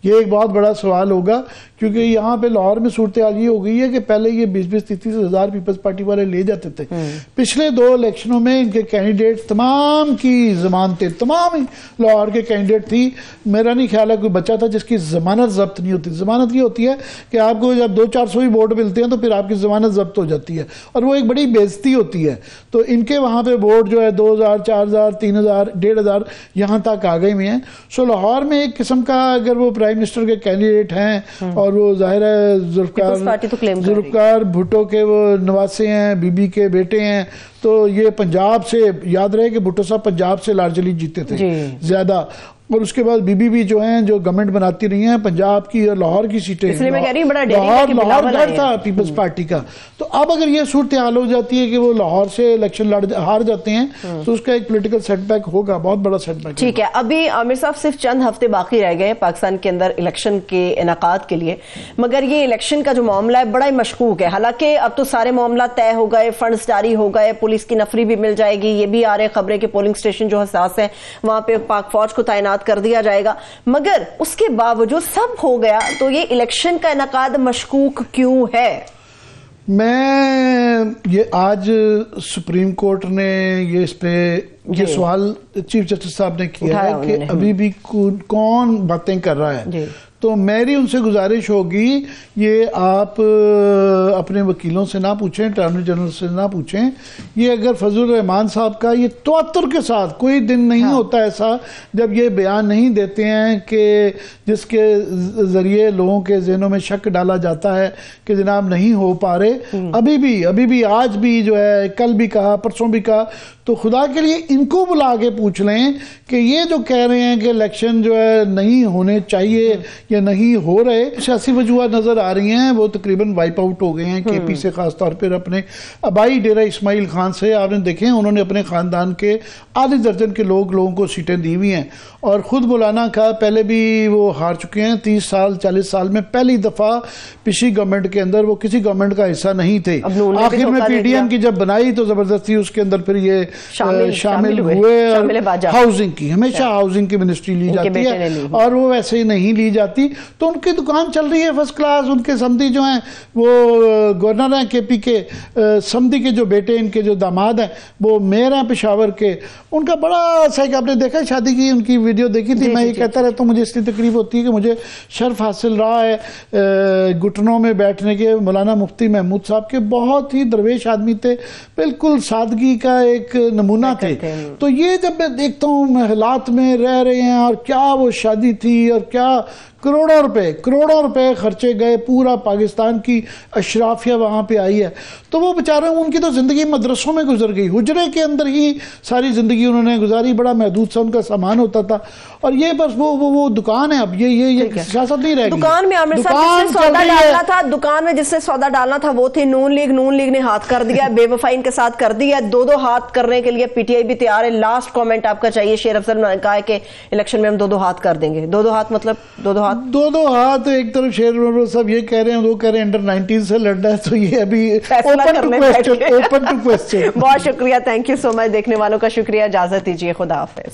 ये एक बहुत बड़ा सवाल होगा, क्योंकि यहाँ पे लाहौर में सूरत हाल ये हो गई है कि पहले ये 20-30 हज़ार पीपल्स पार्टी वाले ले जाते थे। पिछले 2 इलेक्शनों में इनके कैंडिडेट तमाम की जमानतें, तमाम ही लाहौर के कैंडिडेट थी। मेरा नहीं ख्याल है कोई बच्चा था जिसकी जमानत जब्त नहीं होती। जमानत ये होती है कि आपको जब 200-400 ही वोट मिलते हैं तो फिर आपकी जमानत जब्त हो जाती है और वो एक बड़ी बेइज्जती होती है। तो इनके वहाँ पे वोट जो है 2000, 4000, 3000, 1500 यहाँ तक आ गए हुए हैं। सो लाहौर में एक किस्म का अगर वो प्राइम मिनिस्टर के कैंडिडेट हैं और वो जाहिर है जुल्फकार भुट्टो के वो नवासे हैं, बीबी के बेटे हैं, तो ये पंजाब से, याद रहे कि भुट्टो साहब पंजाब से लार्जली जीते थे ज्यादा, और उसके बाद बीबी भी जो हैं जो गवर्नमेंट बनाती रही हैं पंजाब की और लाहौर की सीटें, इसलिए मैं कह रही हूं बड़ा लाहौर गढ़ था पीपल्स पार्टी का। तो अब अगर ये सूरत हाल हो जाती है कि वो लाहौर से इलेक्शन हार जाते हैं तो उसका एक पॉलिटिकल सेटबैक होगा, बहुत बड़ा सेटबैक। ठीक है, अभी आमिर साहब सिर्फ चंद हफ्ते बाकी रह गए पाकिस्तान के अंदर इलेक्शन के इनेकाद के लिए, मगर ये इलेक्शन का जो मामला है बड़ा ही मशकूक है। हालांकि अब तो सारे मामला तय हो गए, फंड्स जारी हो गए, पुलिस की नफरी भी मिल जाएगी, ये भी आ रहे खबरें कि पोलिंग स्टेशन जो हसास है वहां पे पाक फौज को तैनात कर दिया जाएगा, मगर उसके बावजूद सब हो गया तो ये इलेक्शन का इनेकाद मशकूक क्यों है? मैं ये आज सुप्रीम कोर्ट ने ये इस पे ये सवाल चीफ जस्टिस साहब ने किया है कि अभी भी कौन बातें कर रहा है। तो मेरी उनसे गुजारिश होगी ये आप अपने वकीलों से ना पूछें, अटॉर्नी जनरल से ना पूछें। ये अगर फजलुर रहमान साहब का ये तवत्तुर के साथ, कोई दिन नहीं होता ऐसा जब ये बयान नहीं देते हैं कि जिसके ज़रिए लोगों के जहनों में शक डाला जाता है कि जनाब नहीं हो पा रहे। अभी भी आज भी जो है, कल भी कहा, परसों भी कहा, तो खुदा के लिए इनको बुला के पूछ लें कि ये जो कह रहे हैं कि इलेक्शन जो है नहीं होने चाहिए या नहीं हो रहे, सियासी वजूहत नजर आ रही हैं, वो तकरीबन वाइप आउट हो गए हैं। केपी से खासतौर पर अपने आबाई डेरा इस्माइल खान से आपने देखे हैं, उन्होंने अपने खानदान के आधे दर्जन के लोगों को सीटें दी हुई हैं और खुद मौलाना का पहले भी वो हार चुके हैं। 30 साल 40 साल में पहली दफा पिछली गवर्नमेंट के अंदर वो किसी गवर्नमेंट का हिस्सा नहीं थे। आखिर में पीडीएम की जब बनाई तो जबरदस्ती उसके अंदर फिर ये शामिल हुए और हाउसिंग की, हमेशा हाउसिंग की मिनिस्ट्री ली जाती है और वो वैसे ही नहीं ली जाती। तो उनकी दुकान चल रही है फर्स्ट क्लास। उनके समधी जो हैं वो गवर्नर हैं केपी के, समधी के जो बेटे, इनके जो दामाद हैं वो मेयर हैं पेशावर के। उनका बड़ा सही, आपने देखा शादी की उनकी वीडियो देखी थी। मैं ये कहता रहता हूँ, मुझे इसलिए तकलीफ होती है कि मुझे शर्फ हासिल रहा है घुटनों में बैठने के मौलाना मुफ्ती महमूद साहब के। बहुत ही दरवेश आदमी थे, बिल्कुल सादगी का एक नमूना थे। तो ये जब मैं देखता हूँ हालात में रह रहे हैं और क्या वो शादी थी और क्या करोड़ों रुपए खर्चे गए, पूरा पाकिस्तान की अशराफिया वहां पे आई है। तो वो बेचारे, उनकी तो जिंदगी मदरसों में गुजर गई, हुजरे के अंदर ही सारी जिंदगी उन्होंने गुजारी, बड़ा महदूद सा उनका सामान होता था। और ये बस वो दुकान है। अब ये सियासत नहीं रहेगी। दुकान में आमिर साहब जिससे सौदा डालना था, दुकान में जिससे सौदा डालना था वो थी नून लीग ने हाथ कर दिया, बेवफाई इनके साथ कर दिया। 2-2 हाथ करने के लिए पीटीआई भी तैयार है। लास्ट कमेंट आपका चाहिए। शेर अफजल ने कहा है कि इलेक्शन में हम 2-2 हाथ कर देंगे। 2-2 हाथ मतलब 2-2 हाथ। एक तरफ शेर सब ये कह रहे हैं, वो कह रहे हैं अंडर 19 से लड़ना है, तो ये अभी ओपन टू क्वेश्चन। बहुत शुक्रिया, थैंक यू सो मच। देखने वालों का शुक्रिया, इजाजत दीजिए, खुदा हाफिज।